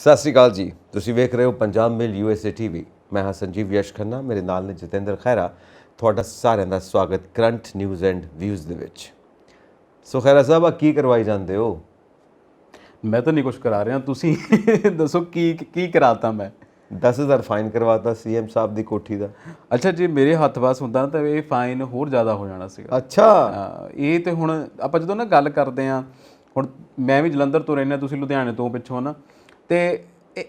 ਸਤਿ ਸ਼੍ਰੀ ਅਕਾਲ ਜੀ। ਤੁਸੀਂ ਵੇਖ ਰਹੇ ਹੋ ਪੰਜਾਬ ਮਿਲ USA TV। ਮੈਂ ਹਾਂ ਸੰਜੀਵ ਯਸ਼ ਖੰਨਾ, ਮੇਰੇ ਨਾਲ ਨੇ ਜਤਿੰਦਰ ਖੈਰਾ। ਤੁਹਾਡਾ ਸਾਰਿਆਂ ਦਾ ਸਵਾਗਤ ਕਰੰਟ ਨਿਊਜ਼ ਐਂਡ ਵਿਊਜ਼ ਦੇ ਵਿੱਚ। ਸੋ ਖੈਰਾ ਸਾਹਿਬ, ਆ ਕੀ ਕਰਵਾਈ ਜਾਂਦੇ ਹੋ? ਮੈਂ ਤਾਂ ਨਹੀਂ ਕੁਝ ਕਰਾ ਰਿਹਾ, ਤੁਸੀਂ ਦੱਸੋ ਕੀ ਕਰਾਤਾ ਮੈਂ? 10,000 ਫਾਈਨ ਕਰਵਾਤਾ CM ਸਾਹਿਬ ਦੀ ਕੋਠੀ ਦਾ। ਅੱਛਾ, ਜੇ ਮੇਰੇ ਹੱਥ ਵਾਸ ਹੁੰਦਾ ਤਾਂ ਇਹ ਫਾਈਨ ਹੋਰ ਜ਼ਿਆਦਾ ਹੋ ਜਾਣਾ ਸੀਗਾ। ਅੱਛਾ, ਇਹ ਤੇ ਹੁਣ ਆਪਾਂ ਜਦੋਂ ਨਾ ਗੱਲ ਕਰਦੇ ਆ, ਹੁਣ ਮੈਂ ਵੀ ਜਲੰਧਰ ਤੋਂ ਰਹਿੰਦਾ, ਤੁਸੀਂ ਲੁਧਿਆਣੇ ਤੋਂ ਪਿੱਛੋਂ ਨਾ, ਤੇ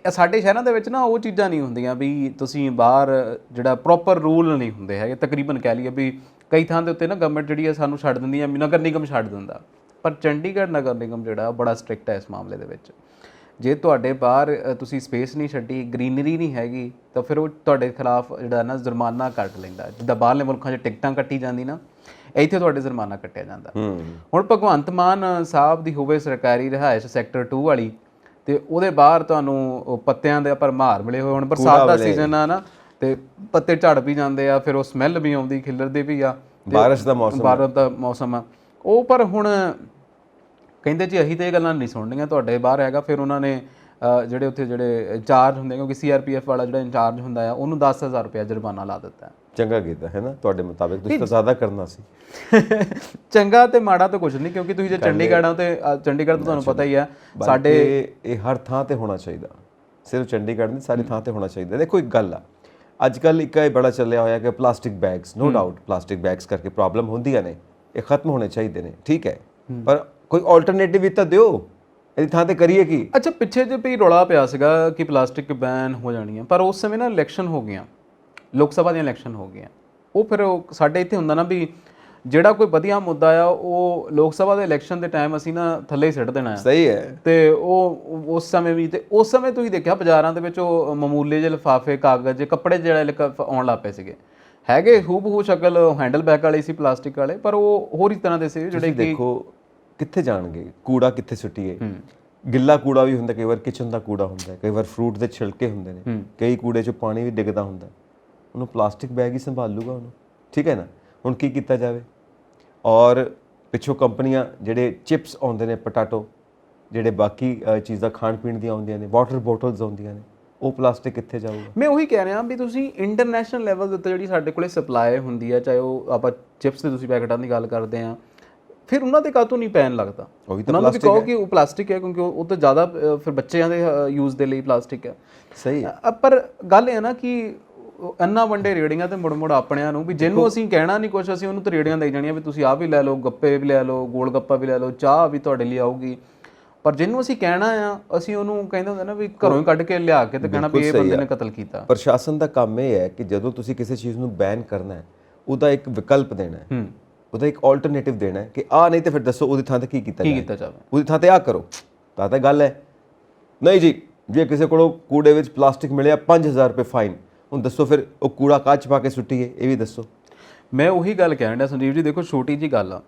ਸਾਡੇ ਸ਼ਹਿਰਾਂ ਦੇ ਵਿੱਚ ਨਾ ਉਹ ਚੀਜ਼ਾਂ ਨਹੀਂ ਹੁੰਦੀਆਂ ਵੀ ਤੁਸੀਂ ਬਾਹਰ ਜਿਹੜਾ ਪ੍ਰੋਪਰ ਰੂਲ ਨਹੀਂ ਹੁੰਦੇ ਹੈਗੇ। ਤਕਰੀਬਨ ਕਹਿ ਲਈਏ ਵੀ ਕਈ ਥਾਂ ਦੇ ਉੱਤੇ ਨਾ ਗਵਰਨਮੈਂਟ ਜਿਹੜੀ ਹੈ ਸਾਨੂੰ ਛੱਡ ਦਿੰਦੀ ਹੈ, ਨਗਰ ਨਿਗਮ ਛੱਡ ਦਿੰਦਾ, ਪਰ ਚੰਡੀਗੜ੍ਹ ਨਗਰ ਨਿਗਮ ਜਿਹੜਾ ਬੜਾ ਸਟ੍ਰਿਕਟ ਹੈ ਇਸ ਮਾਮਲੇ ਦੇ ਵਿੱਚ। ਜੇ ਤੁਹਾਡੇ ਬਾਹਰ ਤੁਸੀਂ ਸਪੇਸ ਨਹੀਂ ਛੱਡੀ, ਗ੍ਰੀਨਰੀ ਨਹੀਂ ਹੈਗੀ, ਤਾਂ ਫਿਰ ਉਹ ਤੁਹਾਡੇ ਖਿਲਾਫ ਜਿਹੜਾ ਨਾ ਜੁਰਮਾਨਾ ਕੱਟ ਲੈਂਦਾ। ਜਿੱਦਾਂ ਬਾਹਰਲੇ ਮੁਲਕਾਂ 'ਚ ਟਿਕਟਾਂ ਕੱਟੀ ਜਾਂਦੀ ਨਾ, ਇੱਥੇ ਤੁਹਾਡੇ ਜੁਰਮਾਨਾ ਕੱਟਿਆ ਜਾਂਦਾ। ਹੁਣ ਭਗਵੰਤ ਮਾਨ ਸਾਹਿਬ ਦੀ ਹੋਵੇ ਸਰਕਾਰੀ ਰਿਹਾਇਸ਼ ਸੈਕਟਰ 2 ਵਾਲੀ, ਤੇ ਉਹਦੇ ਬਾਹਰ ਤੁਹਾਨੂੰ ਪੱਤਿਆਂ ਦੇ ਭਰਮਾਰ ਮਿਲੇ ਹੋਏ। ਹੁਣ ਬਰਸਾਤ ਦਾ ਸੀਜ਼ਨ ਆ ਨਾ, ਤੇ ਪੱਤੇ ਝੜ ਵੀ ਜਾਂਦੇ ਆ, ਫਿਰ ਉਹ ਸਮੈਲ ਵੀ ਆਉਂਦੀ, ਖਿਲਰਦੇ ਵੀ ਆ। ਬਾਰਿਸ਼ ਦਾ ਮੌਸਮ ਆ ਉਹ। ਪਰ ਹੁਣ ਕਹਿੰਦੇ ਜੀ ਅਸੀਂ ਤਾਂ ਇਹ ਗੱਲਾਂ ਨਹੀਂ ਸੁਣਨੀਆਂ, ਤੁਹਾਡੇ ਬਾਹਰ ਹੈਗਾ। ਫਿਰ ਉਹਨਾਂ ਨੇ ਜਿਹੜੇ ਉੱਥੇ ਜਿਹੜੇ ਇੰਚਾਰਜ ਹੁੰਦੇ, ਕਿਉਂਕਿ CRPF ਵਾਲਾ ਜਿਹੜਾ ਇੰਚਾਰਜ ਹੁੰਦਾ ਆ, ਉਹਨੂੰ 10,000 ਰੁਪਇਆ ਜੁਰਮਾਨਾ ਲਾ ਦਿੱਤਾ। ਚੰਗਾ ਕੀਤਾ ਹੈ ਨਾ ਤੁਹਾਡੇ ਮੁਤਾਬਿਕ? ਤੁਸੀਂ ਤਾਂ ਜ਼ਿਆਦਾ ਕਰਨਾ ਸੀ। ਚੰਗਾ ਤੇ ਮਾੜਾ ਤਾਂ ਕੁਝ ਨਹੀਂ, ਕਿਉਂਕਿ ਤੁਸੀਂ ਜੇ ਚੰਡੀਗੜ੍ਹ ਹੋ ਤੇ ਚੰਡੀਗੜ੍ਹ ਤਾਂ ਤੁਹਾਨੂੰ ਪਤਾ ਹੀ ਆ ਸਾਡੇ ਇਹ ਹਰ ਥਾਂ ਤੇ ਹੋਣਾ ਚਾਹੀਦਾ, ਸਿਰਫ ਚੰਡੀਗੜ੍ਹ ਨਹੀਂ, ਸਾਰੀ ਥਾਂ ਤੇ ਹੋਣਾ ਚਾਹੀਦਾ। ਦੇਖੋ ਇੱਕ ਗੱਲ ਆ, ਅੱਜ ਕੱਲ੍ਹ ਇੱਕ ਇਹ ਬੜਾ ਚੱਲਿਆ ਹੋਇਆ ਕਿ plastic bags, no doubt plastic bags ਕਰਕੇ ਪ੍ਰੋਬਲਮ ਹੁੰਦੀਆਂ ਨੇ, ਇਹ ਖਤਮ ਹੋਣੇ ਚਾਹੀਦੇ ਨੇ, ਠੀਕ ਹੈ, ਪਰ ਕੋਈ ਆਲਟਰਨੇਟਿਵ ਵੀ ਤਾਂ ਦਿਓ। ਇਹਦੀ ਥਾਂ ਤੇ ਕਰੀਏ ਕੀ? ਅੱਛਾ, ਪਿੱਛੇ ਜੇ ਵੀ ਰੌਲਾ ਪਿਆ ਸੀਗਾ ਕਿ ਪਲਾਸਟਿਕ ਬੈਨ ਹੋ ਜਾਣੀ ਹੈ, ਪਰ ਉਸ ਸਮੇਂ ਨਾ ਇਲੈਕਸ਼ਨ ਹੋ ਗਈਆਂ, ਲੋਕ ਸਭਾ ਦੀਆਂ ਇਲੈਕਸ਼ਨ ਹੋ ਗਈਆਂ। ਉਹ ਫਿਰ ਸਾਡੇ ਇੱਥੇ ਹੁੰਦਾ ਨਾ ਵੀ ਜਿਹੜਾ ਕੋਈ ਵਧੀਆ ਮੁੱਦਾ ਆ ਉਹ ਲੋਕ ਸਭਾ ਦੇ ਇਲੈਕਸ਼ਨ ਦੇ ਟਾਈਮ ਅਸੀਂ ਨਾ ਥੱਲੇ ਹੀ ਸਿੱਟ ਦੇਣਾ ਆ। ਸਹੀ ਹੈ। ਤੇ ਉਹ ਉਸ ਸਮੇਂ ਵੀ, ਤੇ ਉਸ ਸਮੇਂ ਤੁਸੀਂ ਦੇਖਿਆ ਬਾਜ਼ਾਰਾਂ ਦੇ ਵਿੱਚ ਉਹ ਮਾਮੂਲੇ ਜਿਹੇ ਲਿਫਾਫੇ, ਕਾਗਜ਼, ਕੱਪੜੇ ਜਿਹੜੇ ਆਉਣ ਲੱਗ ਪਏ ਸੀਗੇ, ਹੈਗੇ ਹੂਬਹੂ ਸ਼ਕਲ ਹੈਂਡਲ ਬੈਗ ਵਾਲੇ ਸੀ ਪਲਾਸਟਿਕ ਵਾਲੇ, ਪਰ ਉਹ ਹੋਰ ਹੀ ਤਰ੍ਹਾਂ ਦੇ ਸੀ ਜਿਹੜੇ ਕਿ ਦੇਖੋ ਕਿੱਥੇ ਜਾਣਗੇ, ਕੂੜਾ ਕਿੱਥੇ ਸੁੱਟੀਏ। ਗਿੱਲਾ ਕੂੜਾ ਵੀ ਹੁੰਦਾ, ਕਈ ਵਾਰ ਕਿਚਨ ਦਾ ਕੂੜਾ ਹੁੰਦਾ, ਕਈ ਵਾਰ ਫਰੂਟ ਦੇ ਛਿਲਕੇ ਹੁੰਦੇ ਨੇ, ਕਈ ਕੂੜੇ 'ਚ ਪਾਣੀ ਵੀ ਡਿੱਗਦਾ ਹੁੰਦਾ, ਉਹਨੂੰ ਪਲਾਸਟਿਕ ਬੈਗ ਹੀ ਸੰਭਾਲੂਗਾ ਉਹਨੂੰ, ਠੀਕ ਹੈ ਨਾ। ਹੁਣ ਕੀ ਕੀਤਾ ਜਾਵੇ? ਔਰ ਪਿੱਛੋਂ ਕੰਪਨੀਆਂ ਜਿਹੜੇ ਚਿਪਸ ਆਉਂਦੇ ਨੇ, ਪਟਾਟੋ, ਜਿਹੜੇ ਬਾਕੀ ਚੀਜ਼ਾਂ ਖਾਣ ਪੀਣ ਦੀਆਂ ਆਉਂਦੀਆਂ ਨੇ, ਵਾਟਰ ਬੋਟਲਸ ਆਉਂਦੀਆਂ ਨੇ, ਉਹ ਪਲਾਸਟਿਕ ਕਿੱਥੇ ਜਾਊਗਾ? ਮੈਂ ਉਹੀ ਕਹਿ ਰਿਹਾ ਵੀ ਤੁਸੀਂ ਇੰਟਰਨੈਸ਼ਨਲ ਲੈਵਲ ਦੇ ਉੱਤੇ ਜਿਹੜੀ ਸਾਡੇ ਕੋਲੇ ਸਪਲਾਈ ਹੁੰਦੀ ਹੈ, ਚਾਹੇ ਉਹ ਆਪਾਂ ਚਿਪਸ ਦੇ ਤੁਸੀਂ ਪੈਕਟਾਂ ਦੀ ਗੱਲ ਕਰਦੇ ਆ, ਫਿਰ ਉਹਨਾਂ ਤੇ ਕਾਹਤੋਂ ਨਹੀਂ ਪੈਨ ਲੱਗਦਾ? ਉਹਨਾਂ ਨੂੰ ਵੀ ਕਹੋ ਕਿ ਉਹ ਪਲਾਸਟਿਕ ਹੈ, ਕਿਉਂਕਿ ਉਹ ਤਾਂ ਜ਼ਿਆਦਾ ਫਿਰ ਬੱਚਿਆਂ ਦੇ ਯੂਜ਼ ਦੇ ਲਈ ਪਲਾਸਟਿਕ ਹੈ। ਸਹੀ। ਪਰ ਗੱਲ ਇਹ ਹੈ ਨਾ ਕਿ ਇੰਨਾ ਵੱਡੇ ਰੇੜੀਆਂ ਤੇ ਮੁੜ ਆਪਣਿਆਂ ਨੂੰ ਵੀ, ਜਿਹਨੂੰ ਅਸੀਂ ਕਹਿਣਾ ਨਹੀਂ ਕੁਛ, ਅਸੀਂ ਉਹਨੂੰ ਤਾਂ ਰੇੜੀਆਂ ਦੇਈ ਜਾਣੀਆਂ ਵੀ ਤੁਸੀਂ ਆਹ ਵੀ ਲੈ ਲਓ, ਗੱਪੇ ਵੀ ਲੈ ਲਓ, ਗੋਲ ਗੱਪਾ ਵੀ ਲੈ ਲਓ, ਚਾਹ ਵੀ ਤੁਹਾਡੇ ਲਈ ਆਊਗੀ। ਪਰ ਜਿਹਨੂੰ ਅਸੀਂ ਕਹਿਣਾ ਆ, ਅਸੀਂ ਉਹਨੂੰ ਕਹਿੰਦੇ ਹੁੰਦੇ ਨਾ ਵੀ ਘਰੋਂ ਹੀ ਕੱਢ ਕੇ ਲਿਆ ਕੇ ਤੇ ਕਹਿਣਾ ਵੀ ਇਹ ਬੰਦੇ ਨੇ ਕਤਲ ਕੀਤਾ। ਪ੍ਰਸ਼ਾਸਨ ਦਾ ਕੰਮ ਇਹ ਹੈ ਕਿ ਜਦੋਂ ਤੁਸੀਂ ਕਿਸੇ ਚੀਜ਼ ਨੂੰ ਬੈਨ ਕਰਨਾ ਹੈ, ਉਹਦਾ ਇੱਕ ਵਿਕਲਪ ਦੇਣਾ ਹੈ, ਉਹਦਾ ਇੱਕ ਆਲਟਰਨੇਟਿਵ ਦੇਣਾ ਹੈ ਕਿ ਆਹ ਨਹੀਂ ਤੇ ਫਿਰ ਦੱਸੋ ਉਹਦੀ ਥਾਂ ਤੇ ਕੀ ਕੀਤਾ ਜਾਵੇ, ਉਹਦੀ ਥਾਂ ਤੇ ਆਹ ਕਰੋ, ਤਾਂ ਗੱਲ ਹੈ। ਨਹੀਂ ਜੀ, ਜੇ ਕਿਸੇ ਕੋਲੋਂ ਕੂੜੇ ਵਿੱਚ ਪਲਾਸਟਿਕ ਮਿਲਿਆ 5,000 ਰੁਪਏ ਫਾਈਨ, ਹੁਣ ਦੱਸੋ ਫਿਰ ਉਹ ਕੂੜਾ ਕੱਚ ਪਾ ਕੇ ਸੁੱਟੀਏ? ਇਹ ਵੀ ਦੱਸੋ। ਮੈਂ ਉਹੀ ਗੱਲ ਕਹਿਣ ਡਿਆ ਸੰਜੀਵ ਜੀ, ਦੇਖੋ ਛੋਟੀ ਜੀ ਗੱਲ ਆ,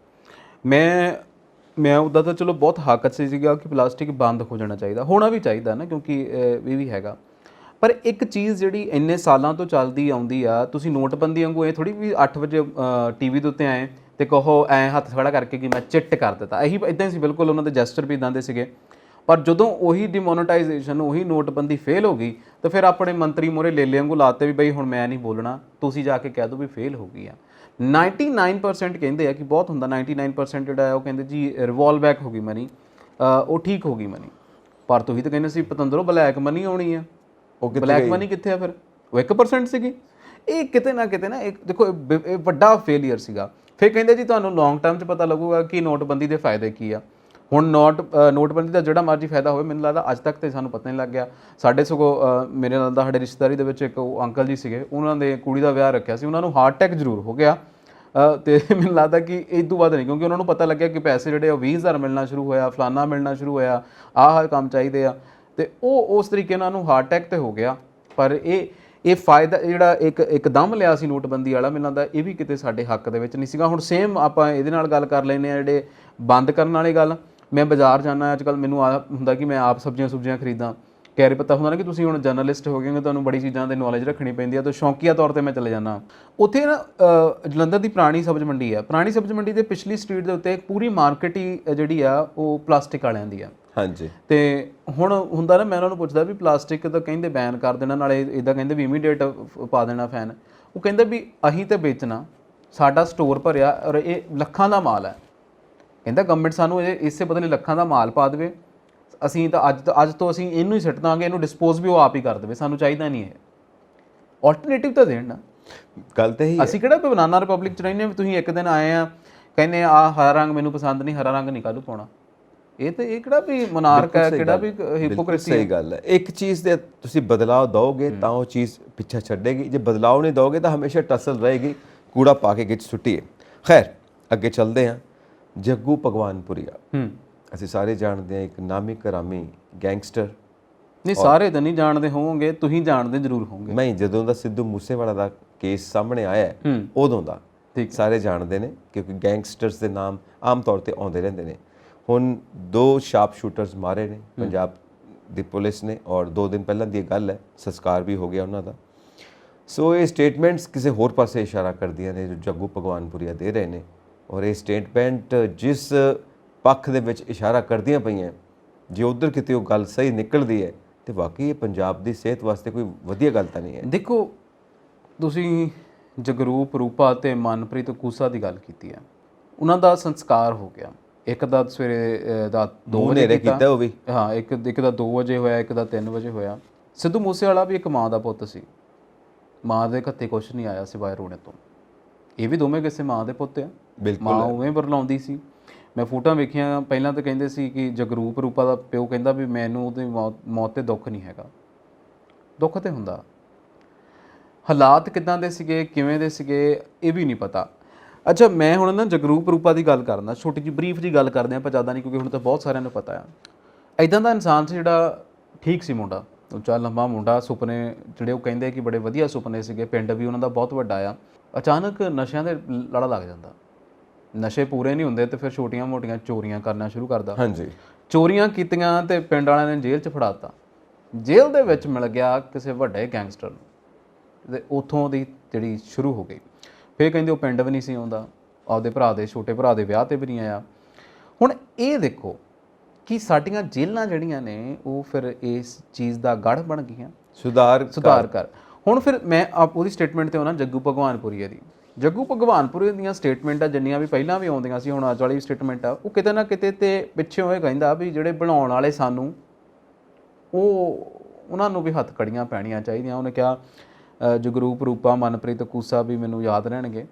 ਮੈਂ ਉੱਦਾਂ ਤਾਂ ਚਲੋ ਬਹੁਤ ਹੱਕ 'ਚ ਸੀਗਾ ਕਿ ਪਲਾਸਟਿਕ ਬੰਦ ਹੋ ਜਾਣਾ ਚਾਹੀਦਾ, ਹੋਣਾ ਵੀ ਚਾਹੀਦਾ ਨਾ, ਕਿਉਂਕਿ ਇਹ ਵੀ ਹੈਗਾ। ਪਰ ਇੱਕ ਚੀਜ਼ ਜਿਹੜੀ ਇੰਨੇ ਸਾਲਾਂ ਤੋਂ ਚੱਲਦੀ ਆਉਂਦੀ ਆ, ਤੁਸੀਂ ਨੋਟਬੰਦੀ ਵਾਂਗੂ ਇਹ ਥੋੜੀ ਵੀ 8 ਵਜੇ TV ਦੇ ਉੱਤੇ ਆਏ ਤੇ ਕਹੋ ਐਂ ਹੱਥ ਖੜਾ ਕਰਕੇ ਕਿ ਮੈਂ ਚਿੱਟ ਕਰ ਦਿੱਤਾ, ਇਹੀ ਇੱਦਾਂ ਹੀ ਸੀ ਬਿਲਕੁਲ, ਉਹਨਾਂ ਦੇ ਜੈਸਚਰ ਵੀ ਇੱਦਾਂ ਦੇ ਸੀਗੇ। ਪਰ ਜਦੋਂ ਉਹੀ ਡਿਮੋਨੇਟਾਈਜੇਸ਼ਨ, ਉਹੀ ਨੋਟਬੰਦੀ ਫੇਲ ਹੋ ਗਈ, ਤਾਂ ਫਿਰ ਆਪਣੇ ਮੰਤਰੀ ਮੋਰੇ ਲੇਲੇ ਵਾਂਗੂ ਲਾਤੇ ਵੀ ਬਈ ਹੁਣ ਮੈਂ ਨਹੀਂ ਬੋਲਣਾ, ਤੁਸੀਂ ਜਾ ਕੇ ਕਹਿ ਦਿਓ ਵੀ ਫੇਲ ਹੋ ਗਈ ਆ। 99% ਕਹਿੰਦੇ ਆ ਕਿ ਬਹੁਤ ਹੁੰਦਾ, 99% ਜਿਹੜਾ ਹੈ ਉਹ ਕਹਿੰਦੇ ਜੀ ਰਿਵੋਲਵ ਬੈਕ ਹੋ ਗਈ ਮਨੀ, ਉਹ ਠੀਕ ਹੋ ਗਈ ਮਨੀ। ਪਰ ਤੁਸੀਂ ਤਾਂ ਕਹਿੰਦੇ ਸੀ ਪਤੰਦਰੋਂ ਬਲੈਕ ਮਨੀ ਆਉਣੀ ਆ, ਉਹ ਬਲੈਕ ਮਨੀ ਕਿੱਥੇ ਆ? ਫਿਰ ਉਹ 1% ਸੀਗੀ। ਇਹ ਕਿਤੇ ਨਾ ਇੱਕ ਦੇਖੋ ਇਹ ਵੱਡਾ ਫੇਲੀਅਰ ਸੀਗਾ। ਫਿਰ ਕਹਿੰਦੇ ਜੀ ਤੁਹਾਨੂੰ ਲੌਂਗ ਟਰਮ 'ਚ ਪਤਾ ਲੱਗੂਗਾ ਕਿ ਨੋਟਬੰਦੀ ਦੇ ਫਾਇਦੇ ਕੀ ਆ। ਹੁਣ ਨੋਟਬੰਦੀ ਦਾ ਜਿਹੜਾ ਮਰਜ਼ੀ ਫਾਇਦਾ ਹੋਵੇ, ਮੈਨੂੰ ਲੱਗਦਾ ਅੱਜ ਤੱਕ ਤਾਂ ਸਾਨੂੰ ਪਤਾ ਨਹੀਂ ਲੱਗ ਗਿਆ। ਸਾਡੇ ਸਗੋਂ ਮੇਰੇ ਨਾਲ ਦਾ ਸਾਡੇ ਰਿਸ਼ਤੇਦਾਰੀ ਦੇ ਵਿੱਚ ਇੱਕ ਅੰਕਲ ਜੀ ਸੀਗੇ, ਉਹਨਾਂ ਦੇ ਕੁੜੀ ਦਾ ਵਿਆਹ ਰੱਖਿਆ ਸੀ, ਉਹਨਾਂ ਨੂੰ ਹਾਰਟ ਅਟੈਕ ਜ਼ਰੂਰ ਹੋ ਗਿਆ, ਤੇ ਮੈਨੂੰ ਲੱਗਦਾ ਕਿ ਇਹ ਤੋਂ ਬਾਅਦ ਨਹੀਂ, ਕਿਉਂਕਿ ਉਹਨਾਂ ਨੂੰ ਪਤਾ ਲੱਗਿਆ ਕਿ ਪੈਸੇ ਜਿਹੜੇ ਉਹ 20,000 ਮਿਲਣਾ ਸ਼ੁਰੂ ਹੋਇਆ, ਫਲਾਨਾ ਮਿਲਣਾ ਸ਼ੁਰੂ ਹੋਇਆ, ਆਹ ਕੰਮ ਚਾਹੀਦੇ ਆ, ਤੇ ਉਹ ਉਸ ਤਰੀਕੇ ਨਾਲ ਉਹਨੂੰ ਹਾਰਟ ਅਟੈਕ ਤੇ ਹੋ ਗਿਆ। ਪਰ ਇਹ ਫਾਇਦਾ ਜਿਹੜਾ ਇੱਕਦਮ ਲਿਆ ਸੀ ਨੋਟਬੰਦੀ ਵਾਲਾ, ਮੈਨੂੰ ਲੱਗਦਾ ਇਹ ਵੀ ਕਿਤੇ ਸਾਡੇ ਹੱਕ ਦੇ ਵਿੱਚ ਨਹੀਂ ਸੀਗਾ। ਹੁਣ ਸੇਮ ਆਪਾਂ ਇਹਦੇ ਨਾਲ ਗੱਲ ਕਰ ਲੈਂਦੇ ਹਾਂ, ਜਿਹੜੇ ਬੰਦ ਕਰਨ ਵਾਲੀ ਗੱਲ। ਮੈਂ ਬਾਜ਼ਾਰ ਜਾਂਦਾ ਅੱਜ ਕੱਲ੍ਹ, ਮੈਨੂੰ ਆ ਹੁੰਦਾ ਕਿ ਮੈਂ ਆਪ ਸਬਜ਼ੀਆਂ ਖਰੀਦਾਂ। ਕੈਰੀ ਪਤਾ ਹੁੰਦਾ ਨਾ ਕਿ ਤੁਸੀਂ ਹੁਣ ਜਰਨਲਿਸਟ ਹੋ ਗਏ, ਤੁਹਾਨੂੰ ਬੜੀ ਚੀਜ਼ਾਂ ਦੀ ਨੌਲੇਜ ਰੱਖਣੀ ਪੈਂਦੀ ਆ, ਤਾਂ ਸ਼ੌਕੀਆ ਤੌਰ 'ਤੇ ਮੈਂ ਚਲੇ ਜਾਂਦਾ। ਉੱਥੇ ਨਾ ਜਲੰਧਰ ਦੀ ਪੁਰਾਣੀ ਸਬਜ਼ ਮੰਡੀ ਆ, ਪੁਰਾਣੀ ਸਬਜ਼ ਮੰਡੀ ਦੇ ਪਿਛਲੀ ਸਟਰੀਟ ਦੇ ਉੱਤੇ ਪੂਰੀ ਮਾਰਕੀਟ ਹੀ ਜਿਹੜੀ ਆ ਉਹ ਪਲਾਸਟਿਕ ਵਾਲਿਆਂ ਦੀ ਆ। ਹਾਂਜੀ ਤੇ ਹੁਣ ਹੁੰਦਾ ਨਾ, ਮੈਂ ਉਹਨਾਂ ਨੂੰ ਪੁੱਛਦਾ ਵੀ ਪਲਾਸਟਿਕ ਤਾਂ ਕਹਿੰਦੇ ਬੈਨ ਕਰ ਦੇਣਾ, ਨਾਲੇ ਇਦਾਂ ਕਹਿੰਦੇ ਵੀ ਇਮੀਡੀਏਟ ਪਾ ਦੇਣਾ ਫੈਨ। ਉਹ ਕਹਿੰਦੇ ਵੀ ਅਸੀਂ ਤੇ ਵੇਚਣਾ, ਸਾਡਾ ਸਟੋਰ ਭਰਿਆ ਔਰ ਇਹ ਲੱਖਾਂ ਦਾ ਮਾਲ ਹੈ। ਕਹਿੰਦਾ ਗਵਰਨਮੈਂਟ ਸਾਨੂੰ ਇਸੇ ਬਦਲੇ ਲੱਖਾਂ ਦਾ ਮਾਲ ਪਾ ਦੇਵੇ, ਅਸੀਂ ਤਾਂ ਅੱਜ ਤੋਂ ਅਸੀਂ ਇਹਨੂੰ ਹੀ ਸਿੱਟ ਦਾਂਗੇ, ਇਹਨੂੰ ਡਿਸਪੋਜ਼ ਵੀ ਉਹ ਆਪ ਹੀ ਕਰ ਦੇਵੇ, ਸਾਨੂੰ ਚਾਹੀਦਾ ਨਹੀਂ ਇਹ। ਆਲਟਰਨੇਟਿਵ ਤਾਂ ਦੇਣ ਨਾ। ਗੱਲ ਤਾਂ ਹੀ ਅਸੀਂ ਕਿਹੜਾ ਬਨਾਨਾ ਰਿਪਬਲਿਕ ਚ ਰਹਿੰਦੇ ਹਾਂ, ਤੁਸੀਂ ਇੱਕ ਦਿਨ ਆਏ ਆ ਕਹਿੰਦੇ ਆ ਹਰਾ ਰੰਗ ਮੈਨੂੰ ਪਸੰਦ ਨਹੀਂ, ਹਰਾ ਰੰਗ ਨਹੀਂ ਕਾਹਨੂੰ ਪਾਉਣਾ। ਇਹ ਕਿਹੜਾ ਵੀ ਮਨਾਰਕ ਹੈ, ਕਿਹੜਾ ਵੀ ਹਿਪੋਕ੍ਰੇਸੀ ਹੈ। ਸਹੀ ਗੱਲ ਹੈ। ਇੱਕ ਚੀਜ਼ ਦੇ ਤੁਸੀਂ ਬਦਲਾਅ ਦਿਓਗੇ ਤਾਂ ਉਹ ਚੀਜ਼ ਪਿੱਛਾ ਛੱਡੇਗੀ, ਜੇ ਬਦਲਾਅ ਨਹੀਂ ਦਿਓਗੇ ਤਾਂ ਹਮੇਸ਼ਾ ਟਸਲ ਰਹੇਗੀ, ਕੂੜਾ ਪਾ ਕੇ ਗਿੱਚ ਸੁੱਟੀਏ। ਖੈਰ ਅੱਗੇ ਚੱਲਦੇ ਹਾਂ। ਜੱਗੂ ਭਗਵਾਨਪੁਰੀਆ ਅਸੀਂ ਸਾਰੇ ਜਾਣਦੇ ਹਾਂ, ਇੱਕ ਨਾਮੀ ਕਰਾਮੀ ਗੈਂਗਸਟਰ। ਨਹੀਂ ਸਾਰੇ ਤਾਂ ਨਹੀਂ ਜਾਣਦੇ ਹੋਵੋਗੇ, ਤੁਸੀਂ ਜਾਣਦੇ ਜ਼ਰੂਰ ਹੋਵੋਗੇ। ਨਹੀਂ, ਜਦੋਂ ਦਾ ਸਿੱਧੂ ਮੂਸੇਵਾਲਾ ਦਾ ਕੇਸ ਸਾਹਮਣੇ ਆਇਆ ਉਦੋਂ ਦਾ ਸਾਰੇ ਜਾਣਦੇ ਨੇ, ਕਿਉਂਕਿ ਗੈਂਗਸਟਰਸ ਦੇ ਨਾਮ ਆਮ ਤੌਰ ਤੇ ਆਉਂਦੇ ਰਹਿੰਦੇ ਨੇ। ਹੁਣ 2 ਸ਼ਾਰਪ ਸ਼ੂਟਰਸ ਮਾਰੇ ਨੇ ਪੰਜਾਬ ਦੀ ਪੁਲਿਸ ਨੇ, ਔਰ 2 ਦਿਨ ਪਹਿਲਾਂ ਦੀ ਗੱਲ ਹੈ, ਸੰਸਕਾਰ ਵੀ ਹੋ ਗਿਆ ਉਹਨਾਂ ਦਾ। ਸੋ ਇਹ ਸਟੇਟਮੈਂਟਸ ਕਿਸੇ ਹੋਰ ਪਾਸੇ ਇਸ਼ਾਰਾ ਕਰਦੀਆਂ ਨੇ ਜੋ ਜੱਗੂ ਭਗਵਾਨਪੁਰੀਆ ਦੇ ਰਹੇ ਨੇ, ਔਰ ਇਹ ਸਟੇਟਮੈਂਟ ਜਿਸ ਪੱਖ ਦੇ ਵਿੱਚ ਇਸ਼ਾਰਾ ਕਰਦੀਆਂ ਪਈਆਂ, ਜੇ ਉਧਰ ਕਿਤੇ ਉਹ ਗੱਲ ਸਹੀ ਨਿਕਲਦੀ ਹੈ ਤੇ ਵਾਕਈ ਇਹ ਪੰਜਾਬ ਦੀ ਸਿਹਤ ਵਾਸਤੇ ਕੋਈ ਵਧੀਆ ਗੱਲ ਤਾਂ ਨਹੀਂ ਹੈ। ਦੇਖੋ ਤੁਸੀਂ ਜਗਰੂਪ ਰੂਪਾ ਤੇ ਮਨਪ੍ਰੀਤ ਕੂਸਾ ਦੀ ਗੱਲ ਕੀਤੀ ਹੈ, ਉਹਨਾਂ ਦਾ ਸੰਸਕਾਰ ਹੋ ਗਿਆ। ਇੱਕ ਦਾ ਸਵੇਰੇ ਦਾ 2 ਵਜੇ ਕੀਤਾ, ਉਹ ਵੀ ਹਾਂ, ਇੱਕ ਦਾ 2 ਵਜੇ ਹੋਇਆ, ਇੱਕ ਦਾ 3 ਵਜੇ ਹੋਇਆ। ਸਿੱਧੂ ਮੂਸੇਵਾਲਾ ਵੀ ਇੱਕ ਮਾਂ ਦਾ ਪੁੱਤ ਸੀ, ਮਾਂ ਦੇ ਘੱਤੇ ਕੁਛ ਨਹੀਂ ਆਇਆ ਸਿਵਾਏ ਰੋਣੇ ਤੋਂ। ਇਹ ਵੀ ਦੋਵੇਂ ਕਿਸੇ ਮਾਂ ਦੇ ਪੁੱਤ ਆ, ਮਾਂ ਉਵੇਂ ਬਰਲਾਉਂਦੀ ਸੀ। ਮੈਂ ਫੋਟੋਆਂ ਵੇਖੀਆਂ, ਪਹਿਲਾਂ ਤਾਂ ਕਹਿੰਦੇ ਸੀ ਕਿ ਜਗਰੂਪ ਰੂਪਾ ਦਾ ਪਿਓ ਕਹਿੰਦਾ ਵੀ ਮੈਨੂੰ ਉਹਦੀ ਮੌਤ ਤੇ ਦੁੱਖ ਨਹੀਂ ਹੈਗਾ। ਦੁੱਖ ਤੇ ਹੁੰਦਾ, ਹਾਲਾਤ ਕਿੱਦਾਂ ਦੇ ਸੀਗੇ, ਕਿਵੇਂ ਦੇ ਸੀਗੇ, ਇਹ ਵੀ ਨਹੀਂ ਪਤਾ। ਅੱਛਾ, ਮੈਂ ਹੁਣ ਨਾ ਜਗਰੂਪ ਰੂਪਾ ਦੀ ਗੱਲ ਕਰਨਾ, ਛੋਟੀ ਜਿਹੀ ਬਰੀਫ ਜੀ ਗੱਲ ਕਰਦੇ ਹਾਂ ਆਪਾਂ, ਜ਼ਿਆਦਾ ਨਹੀਂ, ਕਿਉਂਕਿ ਹੁਣ ਤਾਂ ਬਹੁਤ ਸਾਰਿਆਂ ਨੂੰ ਪਤਾ ਆ। ਇੱਦਾਂ ਦਾ ਇਨਸਾਨ ਸੀ ਜਿਹੜਾ ਠੀਕ ਸੀ, ਮੁੰਡਾ ਉੱਚਾ ਲੰਬਾ ਮੁੰਡਾ, ਸੁਪਨੇ ਜਿਹੜੇ ਉਹ ਕਹਿੰਦੇ ਕਿ ਬੜੇ ਵਧੀਆ ਸੁਪਨੇ ਸੀਗੇ, ਪਿੰਡ ਵੀ ਉਹਨਾਂ ਦਾ ਬਹੁਤ ਵੱਡਾ ਆ। ਅਚਾਨਕ ਨਸ਼ਿਆਂ ਦੇ ਲੜਾ ਲੱਗ ਜਾਂਦਾ, ਨਸ਼ੇ ਪੂਰੇ ਨਹੀਂ ਹੁੰਦੇ ਤੇ ਫਿਰ ਛੋਟੀਆਂ ਮੋਟੀਆਂ ਚੋਰੀਆਂ ਕਰਨਾ ਸ਼ੁਰੂ ਕਰਦਾ। ਹਾਂਜੀ, ਚੋਰੀਆਂ ਕੀਤੀਆਂ ਤੇ ਪਿੰਡ ਵਾਲਿਆਂ ਨੇ ਜੇਲ੍ਹ 'ਚ ਫੜਾਤਾ। ਜੇਲ੍ਹ ਦੇ ਵਿੱਚ ਮਿਲ ਗਿਆ ਕਿਸੇ ਵੱਡੇ ਗੈਂਗਸਟਰ ਨੂੰ, ਤੇ ਉੱਥੋਂ ਦੀ ਜਿਹੜੀ ਸ਼ੁਰੂ ਹੋ ਗਈ। ਫਿਰ ਕਹਿੰਦੇ ਉਹ ਪਿੰਡ ਵੀ ਨਹੀਂ ਸੀ ਆਉਂਦਾ, ਆਪਦੇ ਭਰਾ ਦੇ ਛੋਟੇ ਭਰਾ ਦੇ ਵਿਆਹ 'ਤੇ ਵੀ ਨਹੀਂ ਆਇਆ। ਹੁਣ ਇਹ ਦੇਖੋ ਕਿ ਸਾਡੀਆਂ ਜੇਲ੍ਹਾਂ ਜਿਹੜੀਆਂ ਨੇ ਉਹ ਫਿਰ ਇਸ ਚੀਜ਼ ਦਾ ਗੜ੍ਹ ਬਣ ਗਈਆਂ। ਸੁਧਾਰ ਕਰ। ਹੁਣ ਫਿਰ ਮੈਂ ਉਹਦੀ ਸਟੇਟਮੈਂਟ 'ਤੇ ਆਉਣਾ, ਜੱਗੂ ਭਗਵਾਨਪੁਰੀਆ ਦੀ। ਜੱਗੂ ਭਗਵਾਨਪੁਰੀਆ ਦੀਆਂ ਸਟੇਟਮੈਂਟਾਂ ਜਿੰਨੀਆਂ ਵੀ ਪਹਿਲਾਂ ਵੀ ਆਉਂਦੀਆਂ ਸੀ, ਹੁਣ ਅੱਜ ਵਾਲੀ ਸਟੇਟਮੈਂਟ ਆ, ਉਹ ਕਿਤੇ ਨਾ ਕਿਤੇ ਤੇ ਪਿੱਛੇ ਹੋਏ ਕਹਿੰਦਾ ਵੀ ਜਿਹੜੇ ਬਣਾਉਣ ਵਾਲੇ ਸਾਨੂੰ ਉਹਨਾਂ ਨੂੰ ਵੀ ਹੱਥ ਕੜੀਆਂ ਪੈਣੀਆਂ ਚਾਹੀਦੀਆਂ। ਉਹਨੇ ਕਿਹਾ ਜਗਰੂਪ ਰੂਪਾ ਮਨਪ੍ਰੀਤ ਕੂਸਾ ਵੀ ਮੈਨੂੰ ਯਾਦ ਰਹਿਣਗੇ,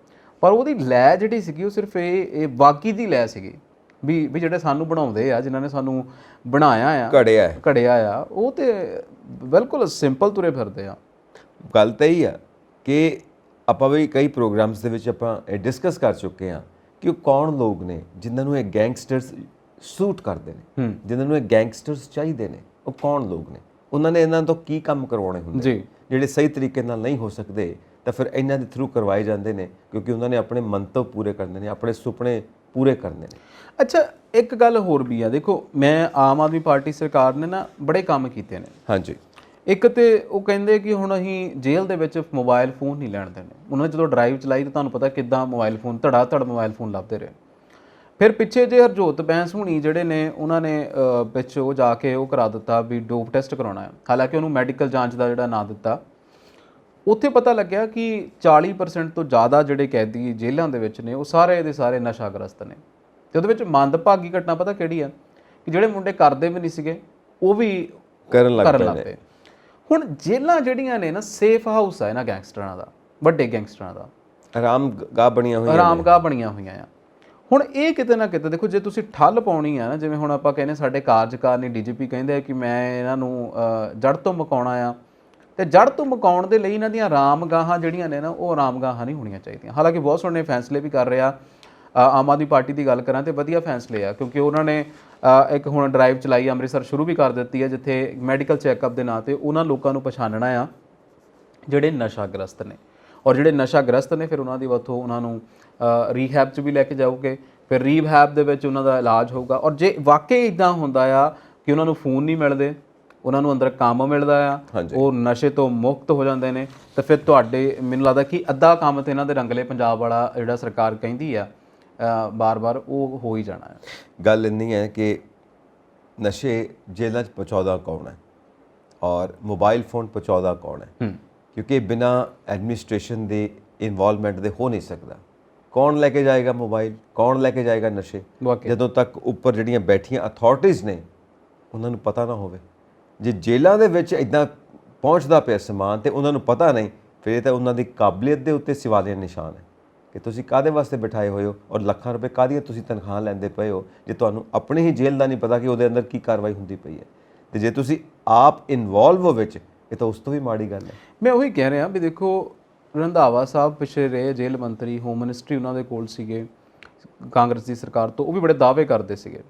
ਪਰ ਉਹਦੀ ਲੈ ਜਿਹੜੀ ਸੀਗੀ ਉਹ ਸਿਰਫ ਇਹ ਬਾਕੀ ਦੀ ਲੈ ਸੀਗੀ ਵੀ ਜਿਹੜੇ ਸਾਨੂੰ ਬਣਾਉਂਦੇ ਆ, ਜਿਨ੍ਹਾਂ ਨੇ ਸਾਨੂੰ ਬਣਾਇਆ ਆ, ਘੜਿਆ ਆ, ਉਹ ਤੇ ਬਿਲਕੁਲ ਸਿੰਪਲ ਤੁਰੇ ਫਿਰਦੇ ਆ। ਗੱਲ ਤਾਂ ਇਹ ਆ ਕਿ ਆਪਾਂ ਵੀ ਕਈ ਪ੍ਰੋਗਰਾਮਸ ਦੇ ਵਿੱਚ ਆਪਾਂ ਇਹ ਡਿਸਕਸ ਕਰ ਚੁੱਕੇ ਹਾਂ ਕਿ ਉਹ ਕੌਣ ਲੋਕ ਨੇ ਜਿਨ੍ਹਾਂ ਨੂੰ ਇਹ ਗੈਂਗਸਟਰਸ ਸੂਟ ਕਰਦੇ ਨੇ, ਜਿਨ੍ਹਾਂ ਨੂੰ ਇਹ ਗੈਂਗਸਟਰਸ ਚਾਹੀਦੇ ਨੇ। ਉਹ ਕੌਣ ਲੋਕ ਨੇ, ਉਹਨਾਂ ਨੇ ਇਹਨਾਂ ਤੋਂ ਕੀ ਕੰਮ ਕਰਵਾਉਣੇ ਹੁੰਦੇ ਜਿਹੜੇ ਸਹੀ ਤਰੀਕੇ ਨਾਲ ਨਹੀਂ ਹੋ ਸਕਦੇ, ਤਾਂ ਫਿਰ ਇਹਨਾਂ ਦੇ ਥਰੂ ਕਰਵਾਏ ਜਾਂਦੇ ਨੇ, ਕਿਉਂਕਿ ਉਹਨਾਂ ਨੇ ਆਪਣੇ ਮੰਤਵ ਪੂਰੇ ਕਰਨੇ ਨੇ, ਆਪਣੇ ਸੁਪਨੇ ਪੂਰੇ ਕਰਨੇ ਨੇ। ਅੱਛਾ, ਇੱਕ ਗੱਲ ਹੋਰ ਵੀ ਆ, ਦੇਖੋ ਮੈਂ ਆਮ ਆਦਮੀ ਪਾਰਟੀ ਸਰਕਾਰ ਨੇ ਨਾ ਬੜੇ ਕੰਮ ਕੀਤੇ ਨੇ। ਹਾਂਜੀ, ਇੱਕ ਤੇ ਉਹ ਕਹਿੰਦੇ ਕਿ ਹੁਣ ਅਸੀਂ ਜੇਲ੍ਹ ਦੇ ਵਿੱਚ ਮੋਬਾਈਲ ਫੋਨ ਨਹੀਂ ਲੈਣ ਦੇਣੇ। ਉਹਨਾਂ ਨੇ ਜਦੋਂ ਡਰਾਈਵ ਚਲਾਈ ਤਾਂ ਤੁਹਾਨੂੰ ਪਤਾ ਕਿੱਦਾਂ ਮੋਬਾਈਲ ਫੋਨ ਧੜ ਮੋਬਾਈਲ ਫੋਨ ਲੱਭਦੇ ਰਹੇ। ਫਿਰ ਪਿੱਛੇ ਜੇ ਹਰਜੋਤ ਬੈਂਸ ਹੁਣੀ ਜਿਹੜੇ ਨੇ, ਉਹਨਾਂ ਨੇ ਵਿੱਚ ਉਹ ਜਾ ਕੇ ਉਹ ਕਰਾ ਦਿੱਤਾ ਵੀ ਡੋਪ ਟੈਸਟ ਕਰਾਉਣਾ ਹੈ, ਹਾਲਾਂਕਿ ਉਹਨੂੰ ਮੈਡੀਕਲ ਜਾਂਚ ਦਾ ਜਿਹੜਾ ਨਾਂ ਦਿੱਤਾ। ਉੱਥੇ ਪਤਾ ਲੱਗਿਆ ਕਿ 40% ਤੋਂ ਜ਼ਿਆਦਾ ਜਿਹੜੇ ਕੈਦੀ ਜੇਲ੍ਹਾਂ ਦੇ ਵਿੱਚ ਨੇ ਉਹ ਸਾਰੇ ਦੇ ਸਾਰੇ ਨਸ਼ਾਗ੍ਰਸਤ ਨੇ। ਤੇ ਉਹਦੇ ਵਿੱਚ ਮੰਦਭਾਗੀ ਘਟਨਾ ਪਤਾ ਕਿਹੜੀ ਆ, ਕਿ ਜਿਹੜੇ ਮੁੰਡੇ ਕਰਦੇ ਵੀ ਨਹੀਂ ਸੀਗੇ ਉਹ ਵੀ ਕਰਨ ਲੱਗ ਪਏ। ਹੁਣ ਜੇਲ੍ਹਾਂ ਜਿਹੜੀਆਂ ਨੇ ਨਾ, ਸੇਫ ਹਾਊਸ ਆ ਇਹਨਾਂ ਗੈਂਗਸਟਰਾਂ ਦਾ, ਵੱਡੇ ਗੈਂਗਸਟਰਾਂ ਦਾ, ਆਰਾਮਗਾਹ ਬਣੀਆਂ ਹੋਈਆਂ ਆ। ਹੁਣ ਇਹ ਕਿਤੇ ਨਾ ਕਿਤੇ ਦੇਖੋ, ਜੇ ਤੁਸੀਂ ਠੱਲ ਪਾਉਣੀ ਆ ਨਾ, ਜਿਵੇਂ ਹੁਣ ਆਪਾਂ ਕਹਿੰਦੇ ਸਾਡੇ ਕਾਰਜਕਾਰਨੀ ਡੀਜੀਪੀ ਕਹਿੰਦੇ ਆ ਕਿ ਮੈਂ ਇਹਨਾਂ ਨੂੰ ਜੜ੍ਹ ਤੋਂ ਮੁਕਾਉਣਾ ਆ, ਤੇ ਜੜ੍ਹ ਤੋਂ ਮੁਕਾਉਣ ਦੇ ਲਈ ਇਹਨਾਂ ਦੀਆਂ ਆਰਾਮਗਾਹਾਂ ਜਿਹੜੀਆਂ ਨੇ ਨਾ, ਉਹ ਆਰਾਮਗਾਹਾਂ ਨਹੀਂ ਹੋਣੀਆਂ ਚਾਹੀਦੀਆਂ। ਹਾਲਾਂਕਿ ਬਹੁਤ ਸੋਹਣੇ ਫੈਸਲੇ ਵੀ ਕਰ ਰਿਹਾ ਆਮ ਆਦਮੀ ਪਾਰਟੀ ਦੀ ਗੱਲ ਕਰਾਂ ਤੇ ਵਧੀਆ ਫੈਸਲੇ ਆ, ਕਿਉਂਕਿ ਉਹਨਾਂ ਨੇ ਇੱਕ ਹੁਣ ਡਰਾਈਵ ਚਲਾਈ ਅੰਮ੍ਰਿਤਸਰ ਸ਼ੁਰੂ ਵੀ ਕਰ ਦਿੱਤੀ ਹੈ, ਜਿੱਥੇ ਮੈਡੀਕਲ ਚੈੱਕਅਪ ਦੇ ਨਾਂ 'ਤੇ ਉਹਨਾਂ ਲੋਕਾਂ ਨੂੰ ਪਛਾਣਨਾ ਆ ਜਿਹੜੇ ਨਸ਼ਾਗ੍ਰਸਤ ਨੇ, ਔਰ ਜਿਹੜੇ ਨਸ਼ਾਗ੍ਰਸਤ ਨੇ ਫਿਰ ਉਹਨਾਂ ਦੀ ਵੱਥੋਂ ਉਹਨਾਂ ਨੂੰ ਰੀਹੈਬ 'ਚ ਵੀ ਲੈ ਕੇ ਜਾਓਗੇ, ਫਿਰ ਰੀਹੈਬ ਦੇ ਵਿੱਚ ਉਹਨਾਂ ਦਾ ਇਲਾਜ ਹੋਊਗਾ। ਔਰ ਜੇ ਵਾਕਈ ਇੱਦਾਂ ਹੁੰਦਾ ਆ ਕਿ ਉਹਨਾਂ ਨੂੰ ਫੋਨ ਨਹੀਂ ਮਿਲਦੇ, ਉਹਨਾਂ ਨੂੰ ਅੰਦਰ ਕੰਮ ਮਿਲਦਾ ਆ, ਉਹ ਨਸ਼ੇ ਤੋਂ ਮੁਕਤ ਹੋ ਜਾਂਦੇ ਨੇ, ਤਾਂ ਫਿਰ ਤੁਹਾਡੇ ਮੈਨੂੰ ਲੱਗਦਾ ਕਿ ਅੱਧਾ ਕੰਮ ਤੇ ਇਹਨਾਂ ਦੇ ਰੰਗਲੇ ਪੰਜਾਬ ਵਾਲਾ ਜਿਹੜਾ ਸਰਕਾਰ ਕਹਿੰਦੀ ਆ ਬਾਰ-ਬਾਰ, ਉਹ ਹੋ ਹੀ ਜਾਣਾ ਹੈ। ਗੱਲ ਇੰਨੀ ਹੈ ਕਿ ਨਸ਼ੇ ਜੇਲ੍ਹਾਂ 'ਚ ਪਹੁੰਚਾਉਂਦਾ ਕੌਣ ਹੈ ਔਰ ਮੋਬਾਈਲ ਫੋਨ ਪਹੁੰਚਾਉਂਦਾ ਕੌਣ ਹੈ, ਕਿਉਂਕਿ ਬਿਨਾਂ ਐਡਮਿਨਿਸਟ੍ਰੇਸ਼ਨ ਦੇ ਇਨਵੋਲਵਮੈਂਟ ਦੇ ਹੋ ਨਹੀਂ ਸਕਦਾ। ਕੌਣ ਲੈ ਕੇ ਜਾਏਗਾ ਮੋਬਾਈਲ, ਕੌਣ ਲੈ ਕੇ ਜਾਏਗਾ ਨਸ਼ੇ, ਜਦੋਂ ਤੱਕ ਉੱਪਰ ਜਿਹੜੀਆਂ ਬੈਠੀਆਂ ਅਥਾਰਟੀਜ਼ ਨੇ ਉਹਨਾਂ ਨੂੰ ਪਤਾ ਨਾ ਹੋਵੇ। ਜੇ ਜੇਲ੍ਹਾਂ ਦੇ ਵਿੱਚ ਇਦਾਂ ਪਹੁੰਚਦਾ ਪਿਆ ਸਮਾਨ ਤੇ ਉਹਨਾਂ ਨੂੰ ਪਤਾ ਨਹੀਂ, ਫਿਰ ਇਹ ਤਾਂ ਉਹਨਾਂ ਦੀ ਕਾਬਲੀਅਤ ਦੇ ਉੱਤੇ ਸਵਾਲੀਆ ਨਿਸ਼ਾਨ ਹੈ ਕਿ ਤੁਸੀਂ ਕਾਹਦੇ ਵਾਸਤੇ ਬਿਠਾਏ ਹੋਏ ਹੋ ਔਰ ਲੱਖਾਂ ਰੁਪਏ ਕਾਹਦੀਆਂ ਤੁਸੀਂ ਤਨਖਾਹ ਲੈਂਦੇ ਪਏ ਹੋ, ਜੇ ਤੁਹਾਨੂੰ ਆਪਣੀ ਹੀ ਜੇਲ੍ਹ ਦਾ ਨਹੀਂ ਪਤਾ ਕਿ ਉਹਦੇ ਅੰਦਰ ਕੀ ਕਾਰਵਾਈ ਹੁੰਦੀ ਪਈ ਹੈ। ਤੇ ਜੇ ਤੁਸੀਂ ਆਪ ਇਨਵੋਲਵ ਹੋ ਵਿੱਚ, ਇਹ ਤਾਂ ਉਸ ਤੋਂ ਵੀ ਮਾੜੀ ਗੱਲ ਹੈ। ਮੈਂ ਉਹੀ ਕਹਿ ਰਿਹਾ ਵੀ ਦੇਖੋ, ਰੰਧਾਵਾ ਸਾਹਿਬ ਪਿਛਲੇ ਰਹੇ ਜੇਲ੍ਹ ਮੰਤਰੀ, ਹੋਮ ਮਿਨਿਸਟਰੀ ਉਹਨਾਂ ਦੇ ਕੋਲ ਸੀਗੇ ਕਾਂਗਰਸ ਦੀ ਸਰਕਾਰ ਤੋਂ, ਉਹ ਵੀ ਬੜੇ ਦਾਅਵੇ ਕਰਦੇ ਸੀਗੇ।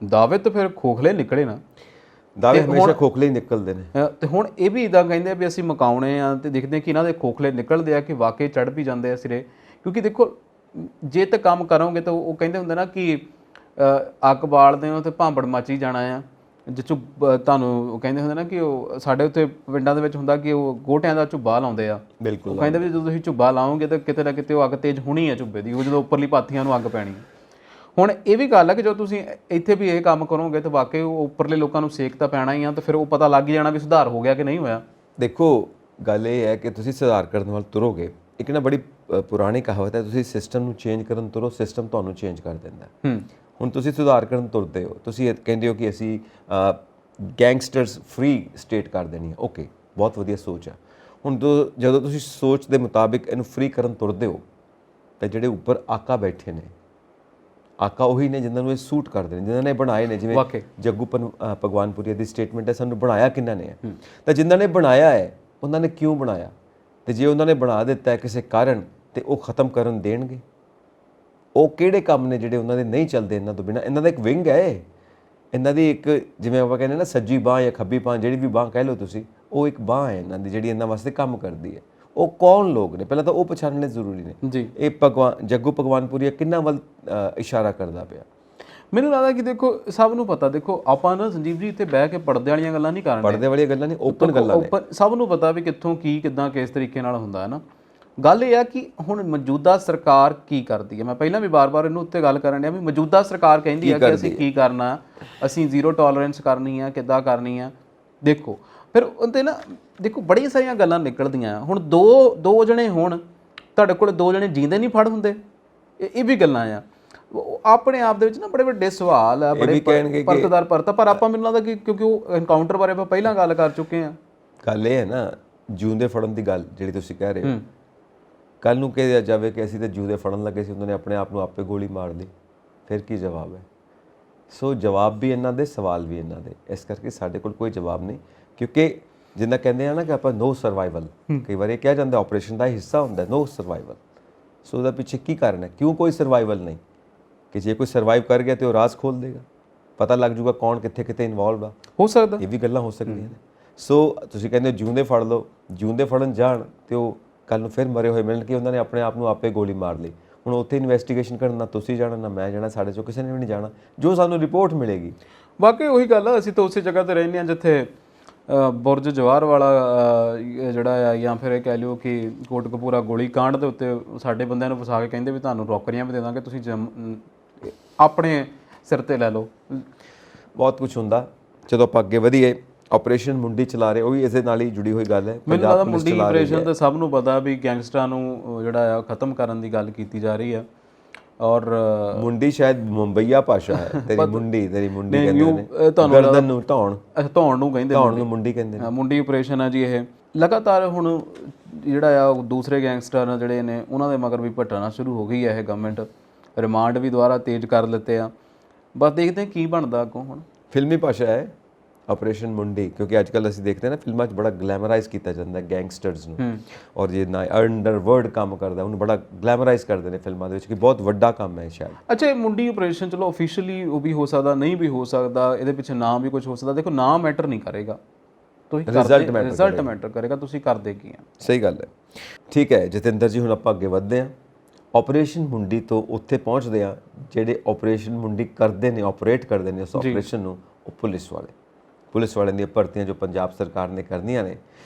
ਦਾਅਵੇ ਤਾਂ ਫਿਰ ਖੋਖਲੇ ਨਿਕਲੇ ਨਾ, ਦਾਅਵੇ ਹਮੇਸ਼ਾ ਖੋਖਲੇ ਹੀ ਨਿਕਲਦੇ ਨੇ। ਤੇ ਹੁਣ ਇਹ ਵੀ ਇਦਾਂ ਕਹਿੰਦੇ ਆ ਵੀ ਅਸੀਂ ਮਕਾਉਣੇ ਆ, ਤੇ ਦੇਖਦੇ ਕਿ ਇਹਨਾਂ ਦੇ ਖੋਖਲੇ ਨਿਕਲਦੇ ਆ ਕਿ ਵਾਕਈ ਚੜ ਵੀ ਜਾਂਦੇ ਆ ਸਿਰੇ। ਕਿਉਂਕਿ ਦੇਖੋ, ਜੇ ਤਾਂ ਕੰਮ ਕਰੋਗੇ ਤਾਂ ਉਹ ਕਹਿੰਦੇ ਹੁੰਦੇ ਨਾ ਕਿ ਅੱਗ ਬਾਲਦੇ ਹੋ ਤੇ ਭਾਂਬੜ ਮੱਚ ਹੀ ਜਾਣਾ ਆ। ਜਿੱਚੋਂ ਤੁਹਾਨੂੰ ਕਹਿੰਦੇ ਹੁੰਦੇ ਨਾ ਕਿ ਉਹ ਸਾਡੇ ਉੱਤੇ ਪਿੰਡਾਂ ਦੇ ਵਿੱਚ ਹੁੰਦਾ ਕਿ ਉਹ ਗੋਟਿਆਂ ਦਾ ਝੁੱਬਾ ਲਾਉਂਦੇ ਆ। ਬਿਲਕੁਲ, ਉਹ ਕਹਿੰਦੇ ਵੀ ਜਦੋਂ ਤੁਸੀਂ ਝੁੱਬਾ ਲਾਓਗੇ ਤਾਂ ਕਿਤੇ ਨਾ ਕਿਤੇ ਉਹ ਅੱਗ ਤੇਜ਼ ਹੋਣੀ ਆ ਝੁੱਬੇ ਦੀ, ਉਹ ਜਦੋਂ ਉੱਪਰਲੀ ਪਾਥੀਆਂ ਨੂੰ ਅੱਗ ਪੈਣੀ। ਹੁਣ ਇਹ ਵੀ ਗੱਲ ਹੈ ਕਿ ਜਦੋਂ ਤੁਸੀਂ ਇੱਥੇ ਵੀ ਇਹ ਕੰਮ ਕਰੋਗੇ ਤਾਂ ਵਾਕਈ ਉਹ ਉੱਪਰਲੇ ਲੋਕਾਂ ਨੂੰ ਸੇਕ ਤਾਂ ਪੈਣਾ ਹੀ ਆ, ਤੇ ਫਿਰ ਉਹ ਪਤਾ ਲੱਗ ਜਾਣਾ ਵੀ ਸੁਧਾਰ ਹੋ ਗਿਆ ਕਿ ਨਹੀਂ ਹੋਇਆ। ਦੇਖੋ, ਗੱਲ ਇਹ ਹੈ ਕਿ ਤੁਸੀਂ ਸੁਧਾਰ ਕਰਨ ਵੱਲ ਤੁਰੋਗੇ। ਇੱਕ ਨਾ ਬੜੀ ਪੁਰਾਣੀ ਕਹਾਵਤ ਹੈ, ਤੁਸੀਂ ਸਿਸਟਮ ਨੂੰ ਚੇਂਜ ਕਰਨ ਤੁਰੋ, ਸਿਸਟਮ ਤੁਹਾਨੂੰ ਚੇਂਜ ਕਰ ਦਿੰਦਾ। ਹੁਣ ਤੁਸੀਂ ਸੁਧਾਰ ਕਰਨ ਤੁਰਦੇ ਹੋ, ਤੁਸੀਂ ਇਹ ਕਹਿੰਦੇ ਹੋ ਕਿ ਅਸੀਂ ਗੈਂਗਸਟਰਸ ਫ੍ਰੀ ਸਟੇਟ ਕਰ ਦੇਣੀ ਹੈ। ਓਕੇ, ਬਹੁਤ ਵਧੀਆ ਸੋਚ ਹੈ। ਹੁਣ ਜਦੋਂ ਤੁਸੀਂ ਸੋਚ ਦੇ ਮੁਤਾਬਿਕ ਇਹਨੂੰ ਫ੍ਰੀ ਕਰਨ ਤੁਰਦੇ ਹੋ ਤਾਂ ਜਿਹੜੇ ਉੱਪਰ ਆਕਾ ਬੈਠੇ ਨੇ, ਆਕਾ ਉਹੀ ਨੇ ਜਿਨ੍ਹਾਂ ਨੂੰ ਇਹ ਸੂਟ ਕਰਦੇ ਨੇ, ਜਿਨ੍ਹਾਂ ਨੇ ਬਣਾਏ ਨੇ। ਜਿਵੇਂ ਜੱਗੂ ਭਗਵਾਨਪੁਰੀਆ ਦੀ ਸਟੇਟਮੈਂਟ ਹੈ, ਸਾਨੂੰ ਬਣਾਇਆ ਕਿਹਨਾਂ ਨੇ ਹੈ, ਤਾਂ ਜਿਨ੍ਹਾਂ ਨੇ ਬਣਾਇਆ ਹੈ ਉਹਨਾਂ ਨੇ ਕਿਉਂ ਬਣਾਇਆ, ਤੇ ਜੇ ਉਹਨਾਂ ਨੇ ਬਣਾ ਦਿੱਤਾ ਹੈ ਕਿਸੇ ਕਾਰਨ ਤੇ ਉਹ ਖਤਮ ਕਰਨ ਦੇਣਗੇ। ਉਹ ਕਿਹੜੇ ਕੰਮ ਨੇ ਜਿਹੜੇ ਉਹਨਾਂ ਦੇ ਨਹੀਂ ਚੱਲਦੇ ਇਹਨਾਂ ਤੋਂ ਬਿਨਾਂ। ਇਹਨਾਂ ਦਾ ਇੱਕ ਵਿੰਗ ਹੈ, ਇਹਨਾਂ ਦੀ ਇੱਕ, ਜਿਵੇਂ ਆਪਾਂ ਕਹਿੰਦੇ ਨਾ ਸੱਜੀ ਬਾਂਹ ਜਾਂ ਖੱਬੀ ਬਾਂਹ, ਜਿਹੜੀ ਵੀ ਬਾਂਹ ਕਹਿ ਲਓ ਤੁਸੀਂ, ਉਹ ਇੱਕ ਬਾਂਹ ਹੈ ਇਹਨਾਂ ਦੀ ਜਿਹੜੀ ਇਹਨਾਂ ਵਾਸਤੇ ਕੰਮ ਕਰਦੀ ਹੈ। ਉਹ ਕੌਣ ਲੋਕ ਨੇ ਪਹਿਲਾਂ ਤਾਂ ਉਹ ਪਛਾਣਨੇ ਜ਼ਰੂਰੀ ਨੇ ਜੀ। ਇਹ ਜੱਗੂ ਭਗਵਾਨਪੁਰੀਆ ਕਿੰਨਾ ਵੱਲ ਇਸ਼ਾਰਾ ਕਰਦਾ ਪਿਆ। ਮੈਨੂੰ ਲੱਗਦਾ ਕਿ ਦੇਖੋ ਸਭ ਨੂੰ ਪਤਾ, ਦੇਖੋ ਆਪਾਂ ਨਾ ਸੰਜੀਵ ਜੀ ਇੱਥੇ ਬਹਿ ਕੇ ਪਰਦੇ ਵਾਲੀਆਂ ਗੱਲਾਂ ਨਹੀਂ ਕਰਨ, ਪਰਦੇ ਵਾਲੀਆਂ ਗੱਲਾਂ ਨਹੀਂ, ਓਪਨ ਗੱਲਾਂ ਨੇ। ਸਭ ਨੂੰ ਪਤਾ ਵੀ ਕਿੱਥੋਂ ਕੀ ਕਿੱਦਾਂ ਕਿਸ ਤਰੀਕੇ ਨਾਲ ਹੁੰਦਾ ਹੈ ਨਾ। ਗੱਲ ਇਹ ਆ ਕਿ ਹੁਣ ਮੌਜੂਦਾ ਸਰਕਾਰ ਕੀ ਕਰਦੀ ਹੈ। ਮੈਂ ਪਹਿਲਾਂ ਵੀ ਬਾਰ-ਬਾਰ ਇਹਨੂੰ ਉੱਤੇ ਗੱਲ ਕਰਨ ਡਿਆ ਵੀ ਮੌਜੂਦਾ ਸਰਕਾਰ ਕਹਿੰਦੀ ਆ ਕਿ ਅਸੀਂ ਕੀ ਕਰਨਾ, ਅਸੀਂ ਜ਼ੀਰੋ ਟੋਲਰੈਂਸ ਕਰਨੀ ਆ, ਕਿੱਦਾਂ ਕਰਨੀ ਆ। ਦੇਖੋ ਫਿਰ ਉਹਦੇ ਨਾ ਦੇਖੋ ਬੜੀਆਂ ਸਾਰੀਆਂ ਗੱਲਾਂ ਨਿਕਲਦੀਆਂ। ਹੁਣ ਦੋ ਜਣੇ ਹੋਣ ਤੁਹਾਡੇ ਕੋਲ, ਦੋ ਜਣੇ ਜੀਂਦੇ ਨਹੀਂ ਫੜ ਹੁੰਦੇ, ਇਹ ਵੀ ਗੱਲਾਂ ਆ। ਆਪਣੇ ਆਪ ਦੇ ਵਿੱਚ ਨਾ ਬੜੇ ਵੱਡੇ ਸਵਾਲ ਆ, ਬੜੇ ਪਰਤਦਾਰ ਪਰ ਆਪਾਂ ਮੈਨੂੰ ਲੱਗਦਾ ਕਿ ਕਿਉਂਕਿ ਉਹ ਐਨਕਾਊਂਟਰ ਬਾਰੇ ਆਪਾਂ ਪਹਿਲਾਂ ਗੱਲ ਕਰ ਚੁੱਕੇ ਹਾਂ। ਗੱਲ ਇਹ ਹੈ ਨਾ, ਜਿਉਂਦੇ ਫੜਨ ਦੀ ਗੱਲ ਜਿਹੜੀ ਤੁਸੀਂ ਕਹਿ ਰਹੇ ਹੋ, ਕੱਲ ਨੂੰ ਕਿਹਾ ਜਾਵੇ ਕਿ ਅਸੀਂ ਤਾਂ ਜਿਉਂਦੇ ਫੜਨ ਲੱਗੇ ਸੀ, ਉਹਨਾਂ ਨੇ ਆਪਣੇ ਆਪ ਨੂੰ ਆਪੇ ਗੋਲੀ ਮਾਰ ਲਈ, ਫਿਰ ਕੀ ਜਵਾਬ ਹੈ? ਸੋ ਜਵਾਬ ਵੀ ਇਹਨਾਂ ਦੇ, ਸਵਾਲ ਵੀ ਇਹਨਾਂ ਦੇ। ਇਸ ਕਰਕੇ ਸਾਡੇ ਕੋਲ ਕੋਈ ਜਵਾਬ ਨਹੀਂ, ਕਿਉਂਕਿ ਜਿੱਦਾਂ ਕਹਿੰਦੇ ਆ ਨਾ ਕਿ ਆਪਾਂ ਨੋ ਸਰਵਾਈਵਲ, ਕਈ ਵਾਰ ਇਹ ਕਿਹਾ ਜਾਂਦਾ ਆਪਰੇਸ਼ਨ ਦਾ ਹਿੱਸਾ ਹੁੰਦਾ ਨੋ ਸਰਵਾਈਵਲ। ਸੋ ਉਹਦਾ ਪਿੱਛੇ ਕੀ ਕਾਰਨ ਹੈ? ਕਿਉਂ ਕੋਈ ਸਰਵਾਈਵਲ ਨਹੀਂ? ਕਿ ਜੇ ਕੋਈ ਸਰਵਾਈਵ ਕਰ ਗਿਆ ਤੇ ਉਹ ਰਾਜ਼ ਖੋਲ ਦੇਗਾ, ਪਤਾ ਲੱਗ ਜੂਗਾ ਕੌਣ ਕਿੱਥੇ ਕਿੱਥੇ ਇਨਵੋਲਵ ਆ। ਹੋ ਸਕਦਾ ਇਹ ਵੀ ਗੱਲਾਂ ਹੋ ਸਕਦੀਆਂ ਨੇ। ਸੋ ਤੁਸੀਂ ਕਹਿੰਦੇ ਜਿਉਂਦੇ ਫੜ ਲਓ, ਜਿਉਂਦੇ ਫੜਨ ਜਾਣ ਤੇ ਉਹ ਕੱਲ ਨੂੰ ਫਿਰ ਮਰੇ ਹੋਏ ਮਿਲਣ ਕਿ ਉਹਨਾਂ ਨੇ ਆਪਣੇ ਆਪ ਨੂੰ ਆਪੇ ਗੋਲੀ ਮਾਰ ਲਈ। ਹੁਣ ਉੱਥੇ ਇਨਵੈਸਟੀਗੇਸ਼ਨ ਕਰਨ ਨਾ ਤੁਸੀਂ ਜਾਣਾ ਨਾ ਮੈਂ ਜਾਣਾ, ਸਾਡੇ ਚੋਂ ਕਿਸੇ ਨੇ ਵੀ ਨਹੀਂ ਜਾਣਾ, ਜੋ ਸਾਨੂੰ ਰਿਪੋਰਟ ਮਿਲੇਗੀ। ਵਾਕਈ ਉਹੀ ਗੱਲ ਆ, ਅਸੀਂ ਤਾਂ ਉਸੇ ਜਗ੍ਹਾ ਤੇ ਰਹਿੰਦੇ ਹਾਂ ਜਿੱਥੇ ਬੁਰਜ ਜਵਾਹਰ ਵਾਲਾ ਜਿਹੜਾ ਆ, ਜਾਂ ਫਿਰ ਇਹ ਕਹਿ ਲਿਓ ਕਿ ਕੋਟਕਪੂਰਾ ਗੋਲੀ ਕਾਂਡ ਦੇ ਉੱਤੇ ਸਾਡੇ ਬੰਦਿਆਂ ਨੂੰ ਫਸਾ ਕੇ ਕਹਿੰਦੇ ਵੀ ਤੁਹਾਨੂੰ ਨੌਕਰੀਆਂ ਵੀ ਦੇ ਦਾਂਗੇ, ਤੁਸੀਂ ਆਪਣੇ ਸਿਰ ਤੇ ਲੈ ਲਓ। ਬਹੁਤ ਕੁਝ ਹੁੰਦਾ। ਜਦੋਂ ਆਪਾਂ ਅੱਗੇ ਵਧੀਏ, ਆਪਰੇਸ਼ਨ ਮੁੰਡੀ ਚਲਾ ਰਹੇ, ਉਹ ਵੀ ਇਸੇ ਨਾਲ ਹੀ ਜੁੜੀ ਹੋਈ ਗੱਲ ਹੈ। ਮੈਨੂੰ ਲੱਗਦਾ ਮੁੰਡੀ ਆਪਰੇਸ਼ਨ ਤਾਂ ਸਭ ਨੂੰ ਪਤਾ ਵੀ ਗੈਂਗਸਟਰਾਂ ਨੂੰ ਜਿਹੜਾ ਆ ਖਤਮ ਕਰਨ ਦੀ ਗੱਲ ਕੀਤੀ ਜਾ ਰਹੀ ਆ। ਔਰ ਮੁੰਡੀ ਸ਼ਾਇਦ ਮੁੰਬਈਆ ਭਾਸ਼ਾ ਹੈ, ਤੇਰੀ ਮੁੰਡੀ ਕਹਿੰਦੇ ਨੇ, ਗਰਦਨ ਨੂੰ ਧੌਣ ਨੂੰ ਕਹਿੰਦੇ, ਧੌਣ ਨੂੰ ਮੁੰਡੀ ਕਹਿੰਦੇ ਨੇ। ਮੁੰਡੀ ਆਪਰੇਸ਼ਨ ਆ ਜੀ ਇਹ। ਲਗਾਤਾਰ ਹੁਣ ਜਿਹੜਾ ਆ ਦੂਸਰੇ ਗੈਂਗਸਟਰ ਜਿਹੜੇ ਨੇ ਉਹਨਾਂ ਦੇ ਮਗਰ ਵੀ ਭਟਕਣਾ ਸ਼ੁਰੂ ਹੋ ਗਈ ਹੈ ਇਹ ਗਵਰਨਮੈਂਟ। ਰਿਮਾਂਡ ਵੀ ਦੁਬਾਰਾ ਤੇਜ਼ ਕਰ ਦਿੱਤੇ ਆ। ਬਸ ਦੇਖਦੇ ਕੀ ਬਣਦਾ ਅੱਗੋਂ। ਹੁਣ ਫਿਲਮੀ ਭਾਸ਼ਾ ਹੈ ਆਪਰੇਸ਼ਨ ਮੁੰਡੀ, ਕਿਉਂਕਿ ਅੱਜ ਕੱਲ੍ਹ ਅਸੀਂ ਦੇਖਦੇ ਹਾਂ ਨਾ ਫਿਲਮਾਂ 'ਚ ਬੜਾ ਗਲੈਮਰਾਈਜ਼ ਕੀਤਾ ਜਾਂਦਾ ਗੈਂਗਸਟਰਸ ਨੂੰ, ਔਰ ਜੇ ਨਾ ਅੰਡਰਵਰਲਡ ਕੰਮ ਕਰਦਾ ਉਹਨੂੰ ਬੜਾ ਗਲੈਮਰਾਈਜ਼ ਕਰਦੇ ਨੇ ਫਿਲਮਾਂ ਦੇ ਵਿੱਚ ਕਿ ਬਹੁਤ ਵੱਡਾ ਕੰਮ ਹੈ ਸ਼ਾਇਦ। ਅੱਛਾ, ਇਹ ਮੁੰਡੀ ਆਪਰੇਸ਼ਨ ਚਲੋ ਆਫੀਸ਼ੀਅਲੀ ਉਹ ਵੀ ਹੋ ਸਕਦਾ, ਨਹੀਂ ਵੀ ਹੋ ਸਕਦਾ, ਇਹਦੇ ਪਿੱਛੇ ਨਾਮ ਵੀ ਕੁਝ ਹੋ ਸਕਦਾ। ਦੇਖੋ ਨਾਮ ਮੈਟਰ ਨਹੀਂ ਕਰੇਗਾ, ਤੁਸੀਂ ਰਿਜ਼ਲਟ ਮੈਟਰ ਕਰੇਗਾ, ਤੁਸੀਂ ਕਰਦੇ ਕੀ ਆ। ਸਹੀ ਗੱਲ ਹੈ। ਠੀਕ ਹੈ ਜਤਿੰਦਰ ਜੀ, ਹੁਣ ਆਪਾਂ ਅੱਗੇ ਵਧਦੇ ਹਾਂ। ਆਪਰੇਸ਼ਨ ਮੁੰਡੀ ਤੋਂ ਉੱਥੇ ਪਹੁੰਚਦੇ ਆ ਜਿਹੜੇ ਆਪਰੇਸ਼ਨ ਮੁੰਡੀ ਕਰਦੇ ਨੇ, ਆਪਰੇਟ ਕਰਦੇ ਨੇ ਉਸ ਆਪਰੇਸ਼ਨ ਨੂੰ, ਉਹ ਪੁਲਿਸ ਵਾਲਿਆਂ ਦੀਆਂ ਭਰਤੀਆਂ ਜੋ ਪੰਜਾਬ ਸਰਕਾਰ ਨੇ ਕਰਨੀਆਂ ਨੇ।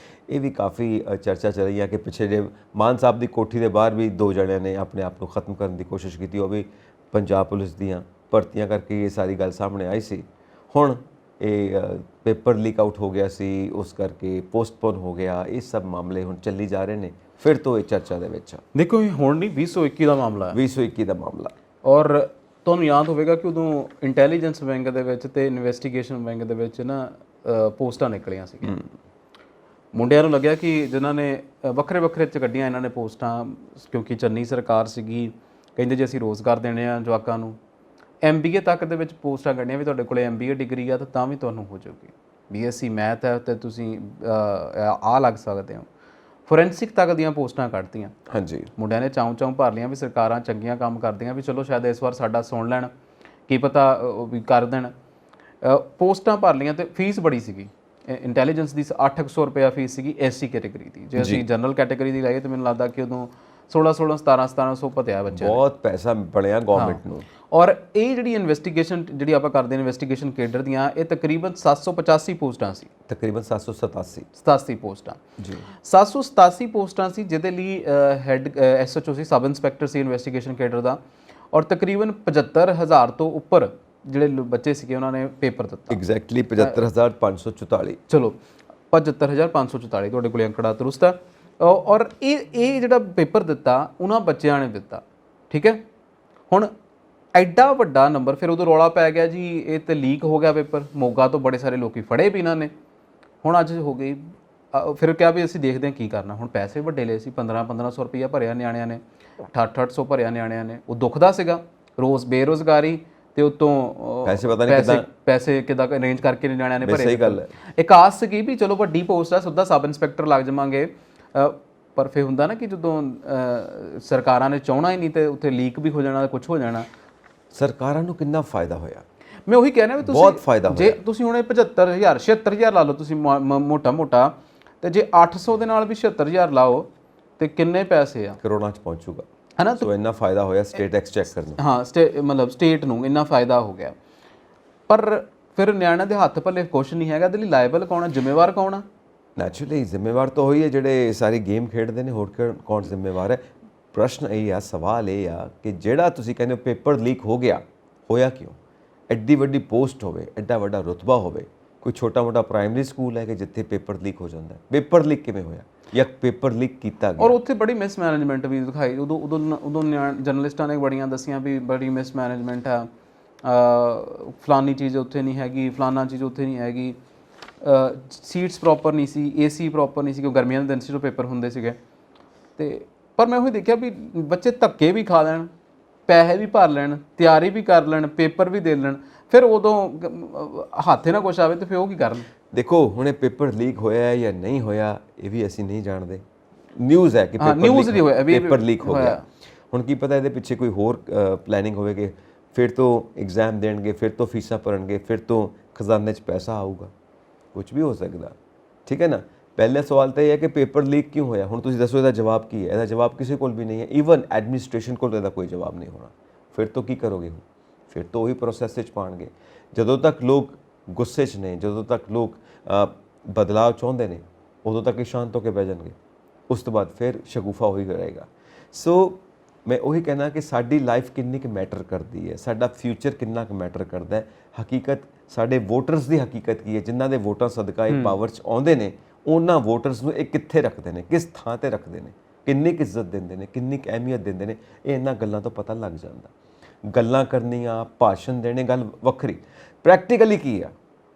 ਇਹ ਵੀ ਕਾਫੀ ਚਰਚਾ ਚੱਲ ਰਹੀ ਹੈ ਕਿ ਪਿੱਛੇ ਜੇ ਮਾਨ ਸਾਹਿਬ ਦੀ ਕੋਠੀ ਦੇ ਬਾਹਰ ਵੀ ਦੋ ਜਣਿਆਂ ਨੇ ਆਪਣੇ ਆਪ ਨੂੰ ਖਤਮ ਕਰਨ ਦੀ ਕੋਸ਼ਿਸ਼ ਕੀਤੀ, ਉਹ ਵੀ ਪੰਜਾਬ ਪੁਲਿਸ ਦੀਆਂ ਭਰਤੀਆਂ ਕਰਕੇ ਇਹ ਸਾਰੀ ਗੱਲ ਸਾਹਮਣੇ ਆਈ ਸੀ। ਹੁਣ ਇਹ ਪੇਪਰ ਲੀਕ ਆਊਟ ਹੋ ਗਿਆ ਸੀ, ਉਸ ਕਰਕੇ ਪੋਸਟਪੋਨ ਹੋ ਗਿਆ। ਇਹ ਸਭ ਮਾਮਲੇ ਹੁਣ ਚੱਲੀ ਜਾ ਰਹੇ ਨੇ, ਫਿਰ ਤੋਂ ਇਹ ਚਰਚਾ ਦੇ ਵਿੱਚ ਆ। ਦੇਖੋ ਇਹ ਹੁਣ ਨਹੀਂ 2021 ਦਾ ਮਾਮਲਾ ਹੈ, 2021 ਦਾ ਮਾਮਲਾ। ਔਰ ਤੁਹਾਨੂੰ ਯਾਦ ਹੋਵੇਗਾ ਕਿ ਉਦੋਂ ਇੰਟੈਲੀਜੈਂਸ ਵਿੰਗ ਦੇ ਵਿੱਚ ਤੇ ਇਨਵੈਸਟੀਗੇਸ਼ਨ ਵਿੰਗ ਦੇ ਵਿੱਚ ਨਾ ਪੋਸਟਾਂ ਨਿਕਲੀਆਂ ਸੀਗੀਆਂ। ਮੁੰਡਿਆਂ ਨੂੰ ਲੱਗਿਆ ਕਿ ਜਿਨ੍ਹਾਂ ਨੇ ਵੱਖਰੇ ਵੱਖਰੇ ਚ ਕੱਢੀਆਂ ਇਹਨਾਂ ਨੇ ਪੋਸਟਾਂ, ਕਿਉਂਕਿ ਚੰਨੀ ਸਰਕਾਰ ਸੀਗੀ, ਕਹਿੰਦੇ ਜੀ ਅਸੀਂ ਰੋਜ਼ਗਾਰ ਦੇਣੇ ਆ ਜਵਾਕਾਂ ਨੂੰ। MBA ਤੱਕ ਦੇ ਵਿੱਚ ਪੋਸਟਾਂ ਕੱਢੀਆਂ ਵੀ ਤੁਹਾਡੇ ਕੋਲ MBA ਡਿਗਰੀ ਆ ਤਾਂ ਵੀ ਤੁਹਾਨੂੰ ਹੋ ਜਾਊਗੀ। BSc ਮੈਥ ਹੈ ਤੇ ਤੁਸੀਂ ਆ ਲੱਗ ਸਕਦੇ ਹੋ। ਫੋਰੈਂਸਿਕ ਤੱਕ ਦੀਆਂ ਪੋਸਟਾਂ ਕੱਢਤੀਆਂ। ਹਾਂਜੀ, ਮੁੰਡਿਆਂ ਨੇ ਚਾਉਂ ਭਰ ਲੀਆਂ ਵੀ ਸਰਕਾਰਾਂ ਚੰਗੀਆਂ ਕੰਮ ਕਰਦੀਆਂ, ਵੀ ਚਲੋ ਸ਼ਾਇਦ ਇਸ ਵਾਰ ਸਾਡਾ ਸੁਣ ਲੈਣ, ਕੀ ਪਤਾ ਵੀ ਕਰ ਦੇਣ। ਪੋਸਟਾਂ ਭਰ ਲੀਆਂ ਤੇ ਫੀਸ ਬੜੀ ਸੀਗੀ। ਇੰਟੈਲੀਜੈਂਸ ਦੀ 800 ਰੁਪਇਆ ਫੀਸ ਸੀਗੀ SC ਕੈਟੇਗਰੀ ਦੀ। ਜੇ ਅਸੀਂ ਜਨਰਲ ਕੈਟੇਗਰੀ ਦੀ ਲਾਈਏ ਤਾਂ ਮੈਨੂੰ ਲੱਗਦਾ ਕਿ ਉਦੋਂ 1700 ਭਤਿਆ ਬੱਚਿਆਂ ਨੂੰ। ਬਹੁਤ ਪੈਸਾ ਬਣਿਆ ਗਵਰਨਮੈਂਟ ਨੂੰ। ਔਰ ਇਹ ਜਿਹੜੀ ਇਨਵੈਸਟੀਗੇਸ਼ਨ ਜਿਹੜੀ ਆਪਾਂ ਕਰਦੇ ਹਾਂ ਇਨਵੈਸਟੀਗੇਸ਼ਨ ਕੇਡਰ ਦੀਆਂ, ਇਹ ਤਕਰੀਬਨ 785 ਪੋਸਟਾਂ ਸੀ। ਤਕਰੀਬਨ 787 87 ਪੋਸਟਾਂ ਜੀ, 787 ਪੋਸਟਾਂ ਸੀ, ਜਿਹਦੇ ਲਈ ਹੈੱਡ SHO ਸੀ, ਸਬ ਇੰਸਪੈਕਟਰ ਸੀ ਇਨਵੈਸਟੀਗੇਸ਼ਨ ਕੇਡਰ ਦਾ। ਔਰ ਤਕਰੀਬਨ 75,000 ਤੋਂ ਉੱਪਰ ਜਿਹੜੇ ਬੱਚੇ ਸੀਗੇ ਉਹਨਾਂ ਨੇ ਪੇਪਰ ਦਿੱਤਾ। ਐਗਜ਼ੈਕਟਲੀ 75,544। ਚਲੋ 75,544 ਤੁਹਾਡੇ ਕੋਲ ਅੰਕੜਾ ਦਰੁਸਤ ਹੈ। ਔਰ ਇਹ ਜਿਹੜਾ ਪੇਪਰ ਦਿੱਤਾ ਉਹਨਾਂ ਬੱਚਿਆਂ ਨੇ ਦਿੱਤਾ, ਠੀਕ ਹੈ। ਹੁਣ ਐਡਾ ਵੱਡਾ ਨੰਬਰ, ਫਿਰ ਉਦੋਂ ਰੌਲਾ ਪੈ ਗਿਆ ਜੀ ਇਹ ਤੇ ਲੀਕ ਹੋ ਗਿਆ ਪੇਪਰ, ਮੋਗਾ ਤੋਂ ਬੜੇ ਸਾਰੇ ਲੋਕੀ ਫੜੇ ਵੀ ਇਹਨਾਂ ਨੇ। ਹੁਣ ਅੱਜ ਹੋ ਗਈ, ਫਿਰ ਕਿਹਾ ਵੀ ਅਸੀਂ ਦੇਖਦੇ ਹਾਂ ਕੀ ਕਰਨਾ। ਹੁਣ ਪੈਸੇ ਵੱਡੇ ਲਏ ਸੀ, 1500 ਰੁਪਈਆ ਭਰਿਆ ਨਿਆਣਿਆਂ ਨੇ, 800 ਭਰਿਆ ਨਿਆਣਿਆਂ ਨੇ। ਉਹ ਦੁਖਦਾ ਸੀਗਾ, ਰੋਜ਼ ਬੇਰੁਜ਼ਗਾਰੀ ਤੇ ਉਤੋਂ ਪੈਸੇ ਕਿੱਦਾਂ ਅਰੇਂਜ ਕਰਕੇ ਨਿਆਣਿਆਂ ਨੇ ਭਰੇ। ਸਹੀ ਗੱਲ ਹੈ। ਇੱਕ ਆਸ ਸੀਗੀ ਵੀ ਚਲੋ ਵੱਡੀ ਪੋਸਟ ਆ, ਸਿੱਧਾ ਸਬ ਇੰਸਪੈਕਟਰ ਲੱਗ ਜਾਵਾਂਗੇ। ਪਰ ਫਿਰ ਹੁੰਦਾ ਨਾ ਕਿ ਜਦੋਂ ਸਰਕਾਰਾਂ ਨੇ ਚਾਹਣਾ ਹੀ ਨਹੀਂ ਤੇ ਉੱਥੇ ਲੀਕ ਵੀ ਹੋ ਜਾਣਾ, ਕੁਝ ਹੋ ਜਾਣਾ। ਸਰਕਾਰਾਂ ਨੂੰ ਕਿੰਨਾ ਫਾਇਦਾ ਹੋਇਆ। ਮੈਂ ਉਹੀ ਕਹਿ ਰਿਹਾ ਵੀ ਤੁਸੀਂ ਬਹੁਤ ਫਾਇਦਾ ਜੇ ਤੁਸੀਂ ਹੁਣ 75,000 76,000 ਲਾ ਲਓ ਤੁਸੀਂ ਮੋਟਾ ਤੇ ਜੇ 800 ਦੇ ਨਾਲ ਵੀ 76,000 ਲਾਓ ਤੇ ਕਿੰਨੇ ਪੈਸੇ ਆ, ਕਰੋੜਾਂ 'ਚ ਪਹੁੰਚੂਗਾ, ਹੈ ਨਾ। ਸੋ ਇੰਨਾ ਫਾਇਦਾ ਹੋਇਆ ਸਟੇਟ ਐਕਸਚੈਕਰ ਨੂੰ। ਹਾਂ, ਮਤਲਬ ਸਟੇਟ ਨੂੰ ਇੰਨਾ ਫਾਇਦਾ ਹੋ ਗਿਆ। ਪਰ ਫਿਰ ਨਿਆਣਿਆਂ ਦੇ ਹੱਥ ਪੱਲੇ ਕੁਛ ਨਹੀਂ ਹੈਗਾ। ਇਹਦੇ ਲਈ ਲਾਇਬਲ ਕੌਣ ਆ, ਜ਼ਿੰਮੇਵਾਰ ਕੌਣ ਆ? ਨੈਚੁਰਲੀ ਜ਼ਿੰਮੇਵਾਰ ਤਾਂ ਉਹੀ ਹੈ ਜਿਹੜੇ ਸਾਰੀ ਗੇਮ ਖੇਡਦੇ ਨੇ, ਹੋਰ ਕੌਣ ਜ਼ਿੰਮੇਵਾਰ ਹੈ? ਪ੍ਰਸ਼ਨ ਇਹ ਆ, ਸਵਾਲ ਇਹ ਆ ਕਿ ਜਿਹੜਾ ਤੁਸੀਂ ਕਹਿੰਦੇ ਹੋ ਪੇਪਰ ਲੀਕ ਹੋ ਗਿਆ, ਹੋਇਆ ਕਿਉਂ? ਐਡੀ ਵੱਡੀ ਪੋਸਟ ਹੋਵੇ, ਐਡਾ ਵੱਡਾ ਰੁਤਬਾ ਹੋਵੇ, ਕੋਈ ਛੋਟਾ ਮੋਟਾ ਪ੍ਰਾਇਮਰੀ ਸਕੂਲ ਹੈ ਕਿ ਜਿੱਥੇ ਪੇਪਰ ਲੀਕ ਹੋ ਜਾਂਦਾ? ਪੇਪਰ ਲੀਕ ਕਿਵੇਂ ਹੋਇਆ ਜਾਂ ਪੇਪਰ ਲੀਕ ਕੀਤਾ ਗਿਆ? ਔਰ ਉੱਥੇ ਬੜੀ ਮਿਸਮੈਨੇਜਮੈਂਟ ਵੀ ਦਿਖਾਈ। ਉਦੋਂ ਜਰਨਲਿਸਟਾਂ ਨੇ ਬੜੀਆਂ ਦੱਸੀਆਂ ਵੀ ਬੜੀ ਮਿਸਮੈਨੇਜਮੈਂਟ ਆ, ਫਲਾਨੀ ਚੀਜ਼ ਉੱਥੇ ਨਹੀਂ ਹੈਗੀ, ਫਲਾਨਾ ਚੀਜ਼ ਉੱਥੇ ਨਹੀਂ ਹੈਗੀ, ਸੀਟਸ ਪ੍ਰੋਪਰ ਨਹੀਂ ਸੀ, AC ਪ੍ਰੋਪਰ ਨਹੀਂ ਸੀ, ਕਿਉਂ ਗਰਮੀਆਂ ਦੇ ਦਿਨ ਸੀ ਜੋ ਪੇਪਰ ਹੁੰਦੇ ਸੀਗੇ। ਤੇ ਪਰ ਮੈਂ ਉਹੀ ਦੇਖਿਆ ਵੀ ਬੱਚੇ ਧੱਕੇ ਵੀ ਖਾ ਲੈਣ, ਪੈਸੇ ਵੀ ਭਰ ਲੈਣ, ਤਿਆਰੀ ਵੀ ਕਰ ਲੈਣ, ਪੇਪਰ ਵੀ ਦੇ ਲੈਣ, ਫਿਰ ਉਦੋਂ ਹੱਥੇ ਨਾ ਕੁਛ ਆਵੇ ਤੇ ਫਿਰ ਉਹ ਕੀ ਕਰਨ? ਦੇਖੋ ਹੁਣ ਇਹ ਪੇਪਰ ਲੀਕ ਹੋਇਆ ਹੈ ਜਾਂ ਨਹੀਂ ਹੋਇਆ ਇਹ ਵੀ ਅਸੀਂ ਨਹੀਂ ਜਾਣਦੇ। ਨਿਊਜ਼ ਹੈ ਕਿ ਪੇਪਰ ਲੀਕ ਹੋ ਗਿਆ। ਹੁਣ ਕੀ ਪਤਾ ਇਹਦੇ ਪਿੱਛੇ ਕੋਈ ਹੋਰ ਪਲੈਨਿੰਗ ਹੋਵੇਗੀ, ਫਿਰ ਤੋਂ ਐਗਜ਼ਾਮ ਦੇਣਗੇ, ਫਿਰ ਤੋਂ ਫੀਸਾਂ ਭਰਨਗੇ, ਫਿਰ ਤੋਂ ਖਜ਼ਾਨੇ 'ਚ ਪੈਸਾ ਆਊਗਾ, ਕੁਝ ਵੀ ਹੋ ਸਕਦਾ, ਠੀਕ ਹੈ ਨਾ। ਪਹਿਲਾ ਸਵਾਲ ਤਾਂ ਇਹ ਹੈ ਕਿ ਪੇਪਰ ਲੀਕ ਕਿਉਂ ਹੋਇਆ। ਹੁਣ ਤੁਸੀਂ ਦੱਸੋ ਇਹਦਾ ਜਵਾਬ ਕੀ ਹੈ? ਇਹਦਾ ਜਵਾਬ ਕਿਸੇ ਕੋਲ ਵੀ ਨਹੀਂ ਹੈ। ਈਵਨ ਐਡਮਿਨਿਸਟ੍ਰੇਸ਼ਨ ਕੋਲ ਇਹਦਾ ਕੋਈ ਜਵਾਬ ਨਹੀਂ ਹੋਣਾ। ਫਿਰ ਤੋਂ ਕੀ ਕਰੋਗੇ? ਹੁਣ ਫਿਰ ਤੋਂ ਉਹੀ ਪ੍ਰੋਸੈਸ 'ਚ ਪਾਉਣਗੇ। ਜਦੋਂ ਤੱਕ ਲੋਕ ਗੁੱਸੇ 'ਚ ਨੇ, ਜਦੋਂ ਤੱਕ ਲੋਕ ਬਦਲਾਅ ਚਾਹੁੰਦੇ ਨੇ, ਉਦੋਂ ਤੱਕ ਹੀ ਸ਼ਾਂਤ ਹੋ ਕੇ ਬਹਿ ਜਾਣਗੇ। ਉਸ ਤੋਂ ਬਾਅਦ ਫਿਰ ਸ਼ਗੂਫਾ ਉਹੀ ਰਹੇਗਾ। ਸੋ ਮੈਂ ਉਹੀ ਕਹਿਣਾ ਕਿ ਸਾਡੀ ਲਾਈਫ ਕਿੰਨੀ ਕੁ ਮੈਟਰ ਕਰਦੀ ਹੈ, ਸਾਡਾ ਫਿਊਚਰ ਕਿੰਨਾ ਕੁ ਮੈਟਰ ਕਰਦਾ ਹੈ। ਹਕੀਕਤ ਸਾਡੇ ਵੋਟਰਸ ਦੀ ਹਕੀਕਤ ਕੀ ਹੈ, ਜਿਨ੍ਹਾਂ ਦੇ ਵੋਟਾਂ ਸਦਕਾ ਇਹ ਪਾਵਰ 'ਚ ਆਉਂਦੇ ਨੇ, ਉਹਨਾਂ ਵੋਟਰਸ ਨੂੰ ਇਹ ਕਿੱਥੇ ਰੱਖਦੇ ਨੇ, ਕਿਸ ਥਾਂ ਤੇ ਰੱਖਦੇ ਨੇ, ਕਿੰਨੀ ਕੁ ਇੱਜ਼ਤ ਦਿੰਦੇ ਨੇ, ਕਿੰਨੀ ਕੁ ਅਹਿਮੀਅਤ ਦਿੰਦੇ ਨੇ, ਇਹ ਇਹਨਾਂ ਗੱਲਾਂ ਤੋਂ ਪਤਾ ਲੱਗ ਜਾਂਦਾ। ਗੱਲਾਂ ਕਰਨੀਆਂ, ਭਾਸ਼ਣ ਦੇਣੇ ਗੱਲ ਵੱਖਰੀ, ਪ੍ਰੈਕਟੀਕਲੀ ਕੀ ਆ,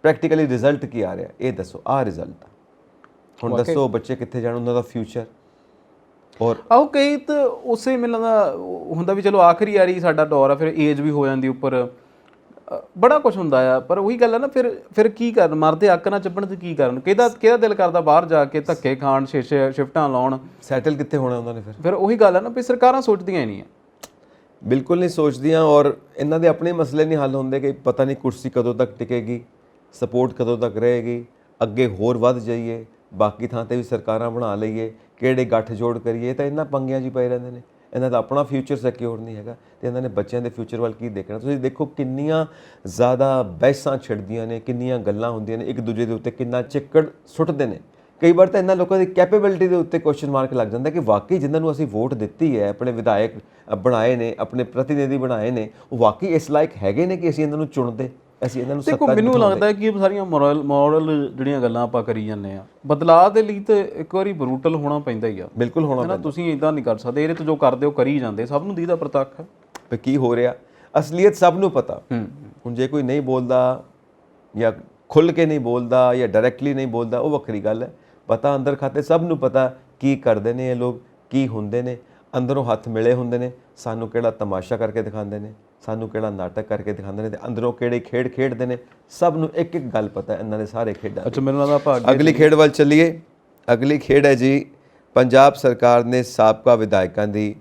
ਪ੍ਰੈਕਟੀਕਲੀ ਰਿਜ਼ਲਟ ਕੀ ਆ ਰਿਹਾ ਇਹ ਦੱਸੋ। ਆਹ ਰਿਜ਼ਲਟ ਹੁਣ ਦੱਸੋ ਬੱਚੇ ਕਿੱਥੇ ਜਾਣ, ਉਹਨਾਂ ਦਾ ਫਿਊਚਰ। ਔਰ ਆਓ ਕਈ ਤਾਂ ਉਸੇ ਮਿਲਣ ਦਾ ਹੁੰਦਾ ਵੀ ਚਲੋ ਆਖਰੀ ਵਾਰੀ ਸਾਡਾ ਦੌਰ ਆ, ਫਿਰ ਏਜ ਵੀ ਹੋ ਜਾਂਦੀ ਉੱਪਰ, ਬੜਾ ਕੁਝ ਹੁੰਦਾ ਆ। ਪਰ ਉਹੀ ਗੱਲ ਆ ਨਾ, ਫਿਰ ਕੀ ਕਰਨ, ਮਰਦੇ ਅੱਕ ਨਾ ਚੱਪਣ ਤੇ ਕੀ ਕਰਨ? ਕਿਹਦਾ ਦਿਲ ਕਰਦਾ ਬਾਹਰ ਜਾ ਕੇ ਧੱਕੇ ਖਾਣ, ਸ਼ਿਫਟਾਂ ਲਾਉਣ? ਸੈਟਲ ਕਿੱਥੇ ਹੋਣਾ ਉਹਨਾਂ ਨੇ? ਫਿਰ ਉਹੀ ਗੱਲ ਆ ਨਾ ਵੀ ਸਰਕਾਰਾਂ ਸੋਚਦੀਆਂ ਹੀ ਨਹੀਂ ਆ, ਬਿਲਕੁਲ ਨਹੀਂ ਸੋਚਦੀਆਂ। ਔਰ ਇਹਨਾਂ ਦੇ ਆਪਣੇ ਮਸਲੇ ਨਹੀਂ ਹੱਲ ਹੁੰਦੇ ਕਿ ਪਤਾ ਨਹੀਂ ਕੁਰਸੀ ਕਦੋਂ ਤੱਕ ਟਿਕੇਗੀ, ਸਪੋਰਟ ਕਦੋਂ ਤੱਕ ਰਹੇਗੀ, ਅੱਗੇ ਹੋਰ ਵੱਧ ਜਾਈਏ, ਬਾਕੀ ਥਾਂ ਤੇ ਵੀ ਸਰਕਾਰਾਂ ਬਣਾ ਲਈਏ, ਕਿਹੜੇ ਗੱਠ ਜੋੜ ਕਰੀਏ, ਤਾਂ ਇਹਨਾਂ ਪੰਗਿਆਂ 'ਚ ਹੀ ਪਏ ਰਹਿੰਦੇ ਨੇ। ਇਹਨਾਂ ਦਾ ਆਪਣਾ ਫਿਊਚਰ ਸਿਕਿਉਰ ਨਹੀਂ ਹੈਗਾ ਤੇ ਇਹਨਾਂ ਨੇ ਬੱਚਿਆਂ ਦੇ ਫਿਊਚਰ ਵੱਲ ਕੀ ਦੇਖਣਾ? ਤੁਸੀਂ ਦੇਖੋ ਕਿੰਨੀਆਂ ਜ਼ਿਆਦਾ ਬਹਿਸਾਂ ਛਿੜਦੀਆਂ ਨੇ, ਕਿੰਨੀਆਂ ਗੱਲਾਂ ਹੁੰਦੀਆਂ ਨੇ, ਇੱਕ ਦੂਜੇ ਦੇ ਉੱਤੇ ਕਿੰਨਾ ਚਿੱਕੜ ਸੁੱਟਦੇ ਨੇ। ਕਈ ਵਾਰ ਤਾਂ ਇਹਨਾਂ ਲੋਕਾਂ ਦੀ ਕੈਪੇਬਿਲਿਟੀ ਦੇ ਉੱਤੇ ਕੁਐਸਚਨ ਮਾਰਕ ਲੱਗ ਜਾਂਦਾ ਕਿ ਵਾਕਈ ਜਿਨ੍ਹਾਂ ਨੂੰ ਅਸੀਂ ਵੋਟ ਦਿੱਤੀ ਹੈ, ਆਪਣੇ ਵਿਧਾਇਕ ਬਣਾਏ ਨੇ, ਆਪਣੇ ਪ੍ਰਤੀਨਿਧੀ ਬਣਾਏ ਨੇ, ਉਹ ਵਾਕਈ ਇਸ ਲਾਇਕ ਹੈਗੇ ਨੇ ਕਿ ਅਸੀਂ ਇਹਨਾਂ ਨੂੰ ਚੁਣਦੇ? ਅਸੀਂ ਇਹਨਾਂ ਨੂੰ ਦੇਖੋ ਸੱਤਾ 'ਚ ਮੈਨੂੰ ਬਿਠਾਉਂਦੇ। ਲੱਗਦਾ ਹੈ ਕਿ ਇਹ ਸਾਰੀਆਂ ਮੋਰਲ ਜਿਹੜੀਆਂ ਗੱਲਾਂ ਆਪਾਂ ਕਰੀ ਜਾਂਦੇ ਆ, ਬਦਲਾਅ ਦੇ ਲਈ ਤੇ ਇੱਕ ਵਾਰੀ ਬਰੂਟਲ ਹੋਣਾ ਪੈਂਦਾ ਹੀ ਆ, ਬਿਲਕੁਲ ਹੋਣਾ ਹੈ ਨਾ। ਤੁਸੀਂ ਇਦਾਂ ਨਹੀਂ ਕਰ ਸਕਦੇ, ਇਹਦੇ ਤੋਂ ਜੋ ਕਰਦੇ ਹੋ ਕਰੀ ਜਾਂਦੇ, ਸਭ ਨੂੰ ਦੀਦਾ ਪ੍ਰਤੱਖ ਹੈ। ਵੀ ਕੀ ਹੋ ਰਿਹਾ, ਅਸਲੀਅਤ ਸਭ ਨੂੰ ਪਤਾ। ਹੁਣ ਜੇ ਕੋਈ ਨਹੀਂ ਬੋਲਦਾ ਜਾਂ ਖੁੱਲ੍ਹ ਕੇ ਨਹੀਂ ਬੋਲਦਾ ਜਾਂ ਡਾਇਰੈਕਟਲੀ ਨਹੀਂ ਬੋਲਦਾ, ਉਹ ਵੱਖਰੀ ਗੱਲ ਹੈ। ਪਤਾ ਅੰਦਰ ਖਾਤੇ ਸਭ ਨੂੰ ਪਤਾ ਕੀ ਕਰਦੇ ਨੇ ਇਹ ਲੋਕ, ਕੀ ਹੁੰਦੇ ਨੇ, ਅੰਦਰੋਂ ਹੱਥ ਮਿਲੇ ਹੁੰਦੇ ਨੇ। ਸਾਨੂੰ ਕਿਹੜਾ ਤਮਾਸ਼ਾ ਕਰਕੇ ਦਿਖਾਉਂਦੇ ਨੇ, ਸਾਨੂੰ ਕਿਹੜਾ ਨਾਟਕ ਕਰਕੇ ਦਿਖਾਉਂਦੇ ਨੇ, ਤੇ ਅੰਦਰੋਂ ਕਿਹੜੇ ਖੇਡ ਖੇਡਦੇ ਨੇ, ਸਭ ਨੂੰ ਇੱਕ ਇੱਕ ਗੱਲ ਪਤਾ ਇਹਨਾਂ ਦੇ ਸਾਰੇ ਖੇਡਾਂ ਦੀ। ਅੱਛਾ, ਮੈਨੂੰ ਲੱਗਦਾ ਆਪਾਂ ਅਗਲੀ ਖੇਡ ਵੱਲ ਚੱਲੀਏ। ਅਗਲੀ ਖੇਡ ਹੈ ਜੀ, ਪੰਜਾਬ ਸਰਕਾਰ ਨੇ ਸਾਬਕਾ ਵਿਧਾਇਕਾਂ ਦੀ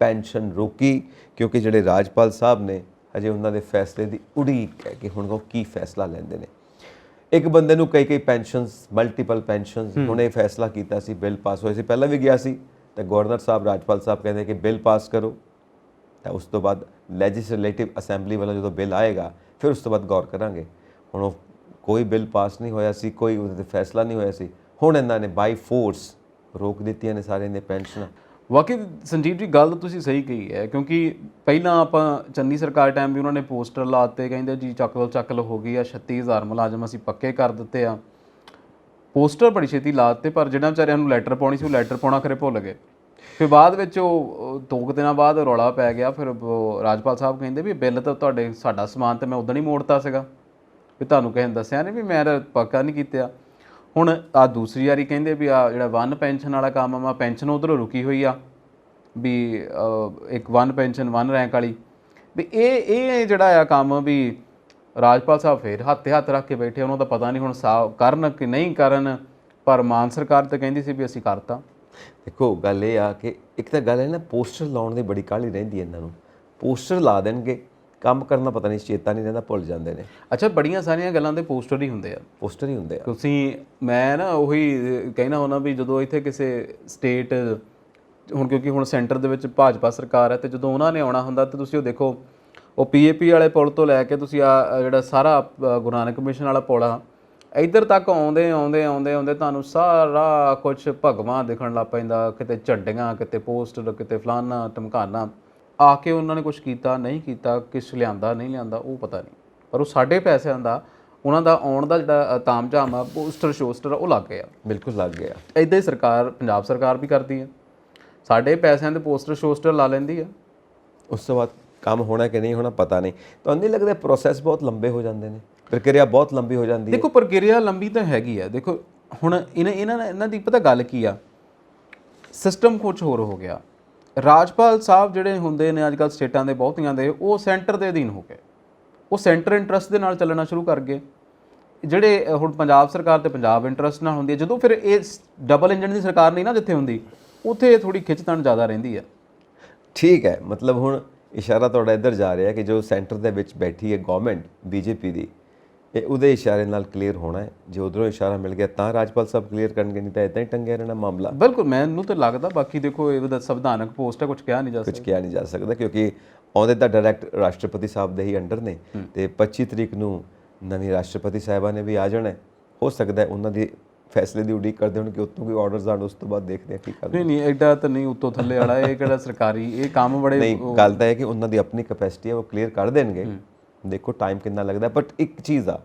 ਪੈਨਸ਼ਨ ਰੋਕੀ, ਕਿਉਂਕਿ ਜਿਹੜੇ ਰਾਜਪਾਲ ਸਾਹਿਬ ਨੇ ਅਜੇ ਉਹਨਾਂ ਦੇ ਫੈਸਲੇ ਦੀ ਉਡੀਕ ਹੈ ਕਿ ਹੁਣ ਉਹ ਕੀ ਫੈਸਲਾ ਲੈਂਦੇ ਨੇ। ਇੱਕ ਬੰਦੇ ਨੂੰ ਕਈ ਪੈਨਸ਼ਨਸ, ਮਲਟੀਪਲ ਪੈਨਸ਼ਨਸ, ਹੁਣ ਇਹ ਫੈਸਲਾ ਕੀਤਾ ਸੀ, ਬਿੱਲ ਪਾਸ ਹੋਇਆ ਸੀ, ਪਹਿਲਾਂ ਵੀ ਗਿਆ ਸੀ, ਤੇ ਗਵਰਨਰ ਸਾਹਿਬ, ਰਾਜਪਾਲ ਸਾਹਿਬ ਕਹਿੰਦੇ ਕਿ ਬਿੱਲ ਪਾਸ ਕਰੋ, ਤਾਂ ਉਸ ਤੋਂ ਬਾਅਦ ਲੈਜਿਸਲੇਟਿਵ ਅਸੈਂਬਲੀ ਵੱਲੋਂ ਜਦੋਂ ਬਿੱਲ ਆਏਗਾ ਫਿਰ ਉਸ ਤੋਂ ਬਾਅਦ ਗੌਰ ਕਰਾਂਗੇ। ਹੁਣ ਉਹ ਕੋਈ ਬਿੱਲ ਪਾਸ ਨਹੀਂ ਹੋਇਆ ਸੀ, ਕੋਈ ਉਹਦੇ 'ਤੇ ਫੈਸਲਾ ਨਹੀਂ ਹੋਇਆ ਸੀ, ਹੁਣ ਇਹਨਾਂ ਨੇ ਬਾਈ ਫੋਰਸ ਰੋਕ ਦਿੱਤੀਆਂ ਨੇ ਸਾਰਿਆਂ ਦੀਆਂ ਪੈਨਸ਼ਨਾਂ। ਵਾਕਈ ਸੰਜੀਵ ਜੀ ਗੱਲ ਤੁਸੀਂ ਸਹੀ ਕਹੀ ਹੈ, ਕਿਉਂਕਿ ਪਹਿਲਾਂ ਆਪਾਂ ਚੰਨੀ ਸਰਕਾਰ ਟਾਈਮ ਵੀ ਉਹਨਾਂ ਨੇ ਪੋਸਟਰ ਲਾਤੇ, ਕਹਿੰਦੇ ਜੀ ਚੱਕ ਲਓ ਹੋ ਗਈ ਆ, 36,000 ਮੁਲਾਜ਼ਮ ਅਸੀਂ ਪੱਕੇ ਕਰ ਦਿੱਤੇ ਆ। ਪੋਸਟਰ ਬੜੀ ਛੇਤੀ ਲਾਤੇ, ਪਰ ਜਿਹੜਾ ਵਿਚਾਰਿਆਂ ਨੂੰ ਲੈਟਰ ਪਾਉਣੀ ਸੀ ਉਹ ਲੈਟਰ ਪਾਉਣਾ ਖਰੇ ਭੁੱਲ ਗਏ। ਫਿਰ ਬਾਅਦ ਵਿੱਚ ਉਹ 2 ਦਿਨਾਂ ਬਾਅਦ ਰੌਲਾ ਪੈ ਗਿਆ। ਫਿਰ ਰਾਜਪਾਲ ਸਾਹਿਬ ਕਹਿੰਦੇ ਵੀ ਬਿੱਲ ਤਾਂ ਤੁਹਾਡੇ, ਸਾਡਾ ਸਮਾਨ ਤਾਂ ਮੈਂ ਉਦੋਂ ਹੀ ਮੋੜਤਾ ਸੀਗਾ, ਵੀ ਤੁਹਾਨੂੰ ਕਿਸੇ ਨੇ ਦੱਸਿਆ ਨਹੀਂ, ਵੀ ਮੈਂ ਤਾਂ ਪੱਕਾ ਨਹੀਂ ਕੀਤਾ। ਹੁਣ ਆ ਦੂਸਰੀ ਵਾਰੀ ਕਹਿੰਦੇ ਵੀ ਆ ਜਿਹੜਾ ਵਨ ਪੈਨਸ਼ਨ ਵਾਲਾ ਕੰਮ ਆ, ਪੈਨਸ਼ਨ ਉੱਧਰੋਂ ਰੁਕੀ ਹੋਈ ਆ, ਵੀ ਇੱਕ ਵਨ ਪੈਨਸ਼ਨ, ਵਨ ਰੈਂਕ ਵਾਲੀ, ਵੀ ਇਹ ਜਿਹੜਾ ਆ ਕੰਮ ਵੀ ਰਾਜਪਾਲ ਸਾਹਿਬ ਫਿਰ ਹੱਥ 'ਤੇ ਹੱਥ ਰੱਖ ਕੇ ਬੈਠੇ। ਉਹਨਾਂ ਦਾ ਪਤਾ ਨਹੀਂ ਹੁਣ ਕਰਨ ਕਿ ਨਹੀਂ ਕਰਨ, ਪਰ ਮਾਨ ਸਰਕਾਰ ਤਾਂ ਕਹਿੰਦੀ ਸੀ ਵੀ ਅਸੀਂ ਕਰਤਾ। ਦੇਖੋ ਗੱਲ ਇਹ ਆ ਕਿ ਇੱਕ ਤਾਂ ਗੱਲ ਹੈ ਨਾ, ਪੋਸਟਰ ਲਾਉਣ ਦੀ ਬੜੀ ਕਾਹਲੀ ਰਹਿੰਦੀ ਹੈ ਇਹਨਾਂ ਨੂੰ। ਪੋਸਟਰ ਲਾ ਦੇਣਗੇ, ਕੰਮ ਕਰਨਾ ਪਤਾ ਨਹੀਂ, ਚੇਤਾ ਨਹੀਂ ਰਹਿੰਦਾ, ਭੁੱਲ ਜਾਂਦੇ ਨੇ। ਅੱਛਾ, ਬੜੀਆਂ ਸਾਰੀਆਂ ਗੱਲਾਂ ਦੇ ਪੋਸਟਰ ਹੀ ਹੁੰਦੇ ਆ, ਪੋਸਟਰ ਹੀ ਹੁੰਦੇ ਆ। ਤੁਸੀਂ, ਮੈਂ ਨਾ ਉਹੀ ਕਹਿਣਾ ਹੁੰਦਾ ਵੀ ਜਦੋਂ ਇੱਥੇ ਕਿਸੇ ਸਟੇਟ, ਹੁਣ ਕਿਉਂਕਿ ਹੁਣ ਸੈਂਟਰ ਦੇ ਵਿੱਚ ਭਾਜਪਾ ਸਰਕਾਰ ਹੈ, ਤੇ ਜਦੋਂ ਉਹਨਾਂ ਨੇ ਆਉਣਾ ਹੁੰਦਾ ਤੇ ਤੁਸੀਂ ਉਹ ਦੇਖੋ, ਉਹ PAP ਵਾਲੇ ਪੁਲ ਤੋਂ ਲੈ ਕੇ ਤੁਸੀਂ ਆ ਜਿਹੜਾ ਸਾਰਾ ਗੁਰੂ ਨਾਨਕ ਮਿਸ਼ਨ ਵਾਲਾ ਪੁਲ ਆ, ਇੱਧਰ ਤੱਕ ਆਉਂਦੇ ਤੁਹਾਨੂੰ ਸਾਰਾ ਕੁਛ ਭਗਵਾਂ ਦਿਖਣ ਲੱਗ ਪੈਂਦਾ, ਕਿਤੇ ਝੰਡੀਆਂ, ਕਿਤੇ ਪੋਸਟਰ, ਕਿਤੇ ਫਲਾਨਾ ਧਮਕਾਨਾ। ਆ ਕੇ ਉਹਨਾਂ ਨੇ ਕੁਛ ਕੀਤਾ ਨਹੀਂ ਕੀਤਾ, ਕਿਸ ਲਿਆਂਦਾ ਨਹੀਂ ਲਿਆਂਦਾ, ਉਹ ਪਤਾ ਨਹੀਂ, ਪਰ ਉਹ ਸਾਡੇ ਪੈਸਿਆਂ ਦਾ, ਉਹਨਾਂ ਦਾ ਆਉਣ ਦਾ ਜਿਹੜਾ ਤਾਮਝਾਮ ਆ, ਪੋਸਟਰ ਸ਼ੋਸਟਰ ਉਹ ਲੱਗ ਗਿਆ, ਬਿਲਕੁਲ ਲੱਗ ਗਿਆ। ਇੱਦਾਂ ਹੀ ਸਰਕਾਰ, ਪੰਜਾਬ ਸਰਕਾਰ ਵੀ ਕਰਦੀ ਹੈ, ਸਾਡੇ ਪੈਸਿਆਂ ਦੇ ਪੋਸਟਰ ਸ਼ੋਸਟਰ ਲਾ ਲੈਂਦੀ ਆ। ਉਸ ਤੋਂ ਬਾਅਦ ਕੰਮ ਹੋਣਾ ਕਿ ਨਹੀਂ ਹੋਣਾ ਪਤਾ ਨਹੀਂ। ਤੁਹਾਨੂੰ ਨਹੀਂ ਲੱਗਦਾ ਪ੍ਰੋਸੈਸ ਬਹੁਤ ਲੰਬੇ ਹੋ ਜਾਂਦੇ ਨੇ, ਪ੍ਰਕਿਰਿਆ ਬਹੁਤ ਲੰਬੀ ਹੋ ਜਾਂਦੀ ਹੈ? ਦੇਖੋ ਪ੍ਰਕਿਰਿਆ ਲੰਬੀ ਤਾਂ ਹੈਗੀ ਆ। ਦੇਖੋ ਹੁਣ ਇਹਨਾਂ ਦੀ ਪਤਾ ਗੱਲ ਕੀ ਆ, ਸਿਸਟਮ ਕੁਛ ਹੋਰ ਹੋ ਗਿਆ। ਰਾਜਪਾਲ ਸਾਹਿਬ ਜਿਹੜੇ ਹੁੰਦੇ ਨੇ ਅੱਜ ਕੱਲ੍ਹ ਸਟੇਟਾਂ ਦੇ ਬਹੁਤੀਆਂ ਦੇ, ਉਹ ਸੈਂਟਰ ਦੇ ਅਧੀਨ ਹੋ ਗਏ, ਉਹ ਸੈਂਟਰ ਇੰਟਰਸਟ ਦੇ ਨਾਲ ਚੱਲਣਾ ਸ਼ੁਰੂ ਕਰ ਗਏ। ਜਿਹੜੇ ਹੁਣ ਪੰਜਾਬ ਸਰਕਾਰ ਤੇ ਪੰਜਾਬ ਇੰਟਰਸਟ ਨਾਲ ਹੁੰਦੀ ਹੈ, ਜਦੋਂ ਫਿਰ ਇਹ ਡਬਲ ਇੰਜਨ ਦੀ ਸਰਕਾਰ ਨਹੀਂ ਨਾ ਜਿੱਥੇ ਹੁੰਦੀ, ਉੱਥੇ ਥੋੜੀ ਖਿੱਚਤਣ ਜ਼ਿਆਦਾ ਰਹਿੰਦੀ ਹੈ। ਠੀਕ ਹੈ, ਮਤਲਬ ਹੁਣ ਇਸ਼ਾਰਾ ਤੁਹਾਡਾ ਇੱਧਰ ਜਾ ਰਿਹਾ ਕਿ ਜੋ ਸੈਂਟਰ ਦੇ ਵਿੱਚ ਬੈਠੀ ਹੈ ਗਵਰਨਮੈਂਟ BJP ਦੀ, ਇਹ ਉਹਦੇ ਇਸ਼ਾਰੇ ਨਾਲ ਕਲੀਅਰ ਹੋਣਾ ਹੈ। ਜੇ ਉਧਰੋਂ ਇਸ਼ਾਰਾ ਮਿਲ ਗਿਆ ਤਾਂ ਰਾਜਪਾਲ ਸਾਹਿਬ ਕਲੀਅਰ ਕਰਨਗੇ, ਨਹੀਂ ਤਾਂ ਇਦਾਂ ਹੀ ਟੰਗਿਆ ਰਹਿਣਾ ਮਾਮਲਾ। ਬਿਲਕੁਲ, ਮੈਨੂੰ ਤਾਂ ਲੱਗਦਾ। ਬਾਕੀ ਦੇਖੋ ਇਹਦਾ ਸੰਵਿਧਾਨਕ ਪੋਸਟ ਹੈ, ਕੁਝ ਕਿਹਾ ਨਹੀਂ ਜਾ ਸਕਦਾ ਕਿਉਂਕਿ ਆਉਂਦੇ ਤਾਂ ਡਾਇਰੈਕਟ ਰਾਸ਼ਟਰਪਤੀ ਸਾਹਿਬ ਦੇ ਹੀ ਅੰਡਰ ਨੇ, ਤੇ 25 ਤਰੀਕ ਨੂੰ ਨਵੀਂ ਰਾਸ਼ਟਰਪਤੀ ਸਾਹਿਬਾ ਨੇ ਵੀ ਆ ਜਾਣਾ। ਹੋ ਸਕਦਾ ਉਹਨਾਂ ਦੀ ਫੈਸਲੇ ਦੀ ਉਡੀਕ ਕਰਦੇ ਹੋਣ ਕਿ ਉੱਤੋਂ ਕੋਈ ਆਰਡਰਸ ਆਉਣ, ਉਸ ਤੋਂ ਬਾਅਦ ਦੇਖਦੇ ਆ ਕੀ ਕਰਦੇ। ਨਹੀਂ ਐਡਾ ਤਾਂ ਨਹੀਂ ਉੱਤੋਂ ਥੱਲੇ ਵਾਲਾ, ਇਹ ਕਿਹੜਾ ਸਰਕਾਰੀ, ਇਹ ਕੰਮ ਬੜੇ ਨਹੀਂ। ਗੱਲ ਤਾਂ ਹੈ ਕਿ ਉਹਨਾਂ ਦੀ ਆਪਣੀ ਕੈਪੈਸਿਟੀ ਹੈ, ਉਹ ਕਲੀਅਰ ਕਰ ਦੇਣਗੇ। ਦੇਖੋ ਟਾਈਮ ਕਿੰਨਾ ਲੱਗਦਾ, ਬਟ ਇੱਕ ਚੀਜ਼ ਆ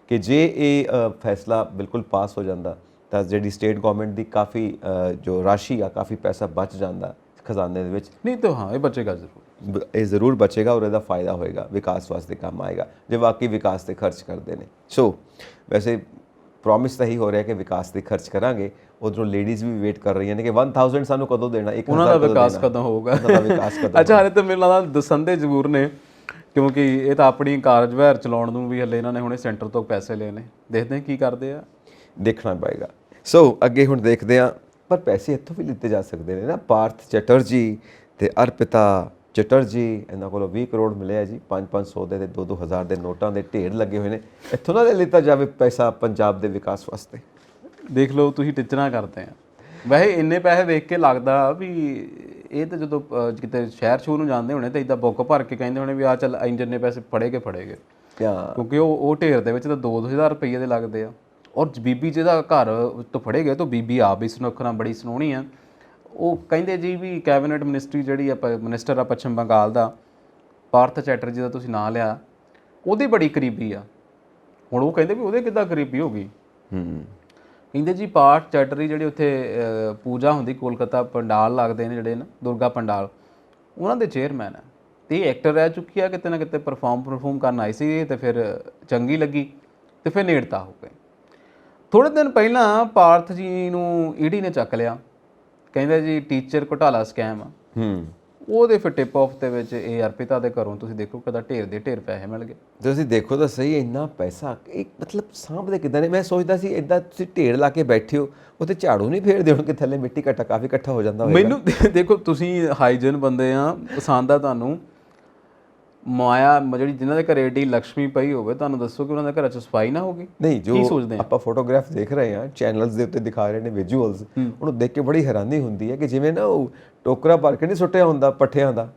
ਕਿ ਜੇ ਇਹ ਫੈਸਲਾ ਬਿਲਕੁਲ ਪਾਸ ਹੋ ਜਾਂਦਾ ਤਾਂ ਜਿਹੜੀ ਸਟੇਟ ਗਵਰਨਮੈਂਟ ਦੀ ਕਾਫੀ ਜੋ ਰਾਸ਼ੀ ਆ, ਕਾਫੀ ਪੈਸਾ ਬਚ ਜਾਂਦਾ ਖਜ਼ਾਨੇ ਦੇ ਵਿੱਚ। ਨਹੀਂ ਤਾਂ ਹਾਂ, ਇਹ ਬਚੇਗਾ ਜ਼ਰੂਰ, ਇਹ ਜ਼ਰੂਰ ਬਚੇਗਾ ਔਰ ਇਹਦਾ ਫਾਇਦਾ ਹੋਏਗਾ, ਵਿਕਾਸ ਵਾਸਤੇ ਕੰਮ ਆਏਗਾ ਜੇ ਵਾਕਈ ਵਿਕਾਸ 'ਤੇ ਖਰਚ ਕਰਦੇ ਨੇ। ਸੋ ਵੈਸੇ ਪ੍ਰੋਮਿਸ ਤਾਂ ਹੀ ਹੋ ਰਿਹਾ ਕਿ ਵਿਕਾਸ 'ਤੇ ਖਰਚ ਕਰਾਂਗੇ। ਉਧਰੋਂ ਲੇਡੀਜ਼ ਵੀ ਵੇਟ ਕਰ ਰਹੀਆਂ ਨੇ ਕਿ 1000 ਸਾਨੂੰ ਕਦੋਂ ਦੇਣਾ, 1000 ਉਹਨਾਂ ਦਾ ਵਿਕਾਸ ਕਦੋਂ ਹੋਊਗਾ। ਅੱਛਾ, ਹਾਲੇ ਤਾਂ ਮੈਨੂੰ ਲੱਗਦਾ ਦਸੰਦੇ ਜ਼ਰੂਰ ਨੇ, ਕਿਉਂਕਿ ਇਹ ਤਾਂ ਆਪਣੀ ਕਾਰਜਵਾਰ ਚਲਾਉਣ ਨੂੰ ਵੀ ਹਲੇ ਇਹਨਾਂ ਨੇ ਹੁਣੇ ਸੈਂਟਰ ਤੋਂ ਪੈਸੇ ਲਏ ਨੇ। ਦੇਖਦੇ ਹਾਂ ਕੀ ਕਰਦੇ ਆ, ਦੇਖਣਾ ਪਏਗਾ। ਸੋ ਅੱਗੇ ਹੁਣ ਦੇਖਦੇ ਹਾਂ, ਪਰ ਪੈਸੇ ਇੱਥੋਂ ਵੀ ਲਿੱਤੇ ਜਾ ਸਕਦੇ ਨੇ ਨਾ। ਪਾਰਥ ਚੈਟਰਜੀ ਤੇ ਅਰਪਿਤਾ ਚੈਟਰਜੀ, ਇਹਨਾਂ ਕੋਲੋਂ 20 ਕਰੋੜ ਮਿਲਿਆ ਜੀ, 500 ਦੇ 2-2000 ਦੇ ਨੋਟਾਂ ਦੇ ਢੇਰ ਲੱਗੇ ਹੋਏ ਨੇ। ਇੱਥੋਂ ਨਾ ਲਿੱਤਾ ਜਾਵੇ ਪੈਸਾ ਪੰਜਾਬ ਦੇ ਵਿਕਾਸ ਵਾਸਤੇ। ਦੇਖ ਲਓ ਤੁਸੀਂ ਟਿੱਚਰਾਂ ਕਰਦੇ ਆ। ਵੈਸੇ ਇੰਨੇ ਪੈਸੇ ਵੇਖ ਕੇ ਲੱਗਦਾ ਵੀ ਇਹ ਤਾਂ ਜਦੋਂ ਕਿਤੇ ਸ਼ਹਿਰ ਸ਼ੂ ਨੂੰ ਜਾਂਦੇ ਹੋਣੇ ਤਾਂ ਇੱਦਾਂ ਬੁੱਕ ਭਰ ਕੇ ਕਹਿੰਦੇ ਹੋਣੇ ਵੀ ਆ ਚੱਲ ਇੰਨੇ ਪੈਸੇ ਫੜੇਗੇ ਕਿਉਂਕਿ ਉਹ ਢੇਰ ਦੇ ਵਿੱਚ ਤਾਂ 2000 ਰੁਪਏ ਦੇ ਲੱਗਦੇ ਆ। ਔਰ ਬੀਬੀ ਜਿਹਦਾ ਘਰ ਤੋਂ ਫੜੇ ਗਏ ਤਾਂ ਬੀਬੀ ਆਪ ਵੀ ਸੁਨੱਖਣਾ, ਬੜੀ ਸੋਹਣੀ ਆ। ਉਹ ਕਹਿੰਦੇ ਜੀ ਵੀ ਕੈਬਨਿਟ ਮਿਨਿਸਟਰੀ ਜਿਹੜੀ ਆ, ਮਿਨਿਸਟਰ ਆ ਪੱਛਮ ਬੰਗਾਲ ਦਾ, ਪਾਰਥ ਚੈਟਰਜੀ ਦਾ ਤੁਸੀਂ ਨਾਂ ਲਿਆ, ਉਹਦੀ ਬੜੀ ਕਰੀਬੀ ਆ। ਹੁਣ ਉਹ ਕਹਿੰਦੇ ਵੀ ਉਹਦੇ ਕਿੱਦਾਂ ਗਰੀਬੀ ਹੋ ਗਈ। ਹੂੰ ਕਹਿੰਦੇ ਜੀ ਪਾਠ ਚੈਟਰੀ ਜਿਹੜੀ ਉੱਥੇ ਪੂਜਾ ਹੁੰਦੀ ਕੋਲਕਾਤਾ ਪੰਡਾਲ ਲੱਗਦੇ ਨੇ ਜਿਹੜੇ ਨਾ ਦੁਰਗਾ ਪੰਡਾਲ, ਉਹਨਾਂ ਦੇ ਚੇਅਰਮੈਨ ਹੈ ਤੇ ਇਹ ਐਕਟਰ ਰਹਿ ਚੁੱਕੀ ਆ, ਕਿਤੇ ਨਾ ਕਿਤੇ ਪਰਫਾਰਮ ਕਰਨ ਆਈ ਸੀ ਤੇ ਫਿਰ ਚੰਗੀ ਲੱਗੀ ਤੇ ਫਿਰ ਨੇੜਤਾ ਹੋ ਗਏ। ਥੋੜੇ ਦਿਨ ਪਹਿਲਾਂ ਪਾਰਥ ਜੀ ਨੂੰ ਈਡੀ ਨੇ ਚੱਕ ਲਿਆ, ਕਹਿੰਦੇ ਜੀ ਟੀਚਰ ਘੁਟਾਲਾ ਸਕੈਮ ਆ। ਹੂੰ ਉਹਦੇ ਫਿਰ ਟਿਪ ਆਫ ਦੇ ਵਿੱਚ ਇਹ ਅਰਪਿਤਾ ਦੇ ਘਰੋਂ ਤੁਸੀਂ ਦੇਖੋ ਕਿਦਾ ਢੇਰ ਦੇ ਢੇਰ ਪੈਸੇ ਮਿਲ ਗਏ। ਤੁਸੀਂ ਦੇਖੋ ਤਾਂ ਸਹੀ, ਇੰਨਾ ਪੈਸਾ ਇਹ ਮਤਲਬ ਸਾਂਭਦੇ ਕਿੱਦਾਂ ਨੇ। ਮੈਂ ਸੋਚਦਾ ਸੀ ਇਦਾਂ ਤੁਸੀਂ ਢੇਰ ਲਾ ਕੇ ਬੈਠੇ ਹੋ, ਉੱਥੇ ਝਾੜੂ ਨਹੀਂ ਫੇਰਦੇ ਹੋਣਗੇ, ਥੱਲੇ ਮਿੱਟੀ ਘੱਟਾ ਕਾਫੀ ਇਕੱਠਾ ਹੋ ਜਾਂਦਾ ਹੋਵੇਗਾ। ਮੈਨੂੰ ਦੇਖੋ ਤੁਸੀਂ ਹਾਈਜਨ ਬੰਦੇ ਆ, ਪਸੰਦ ਆ ਤੁਹਾਨੂੰ ਮਾਇਆ ਜਿਹੜੀ ਜਿਨ੍ਹਾਂ ਦੇ ਘਰੇ ਏਡੀ ਲక్ష్ਮੀ ਪਈ ਹੋਵੇ, ਤੁਹਾਨੂੰ ਦੱਸੋ ਕਿ ਉਹਨਾਂ ਦੇ ਘਰਾਂ 'ਚ ਸਫਾਈ ਨਾ ਹੋਗੀ? ਨਹੀਂ, ਕੀ ਜੋ ਸੋਚਦੇ ਆ? ਆਪਾਂ ਫੋਟੋਗ੍ਰਾਫ ਦੇਖ ਰਹੇ ਹਾਂ ਚੈਨਲਸ ਦੇ ਉੱਤੇ ਦਿਖਾ ਰਹੇ ਨੇ ਵਿਜ਼ੂਅਲਸ, ਉਹਨੂੰ ਦੇਖ ਕੇ ਬੜੀ ਹੈਰਾਨੀ ਹੁੰਦੀ ਹੈ ਕਿ ਜਿਵੇਂ ਨਾ ਉਹ ਟੋਕਰਾ ਭਰ ਕੇ ਨਹੀਂ ਸੁੱਟਿਆ ਹੁੰਦਾ ਪੱਠਿਆਂ ਦਾ,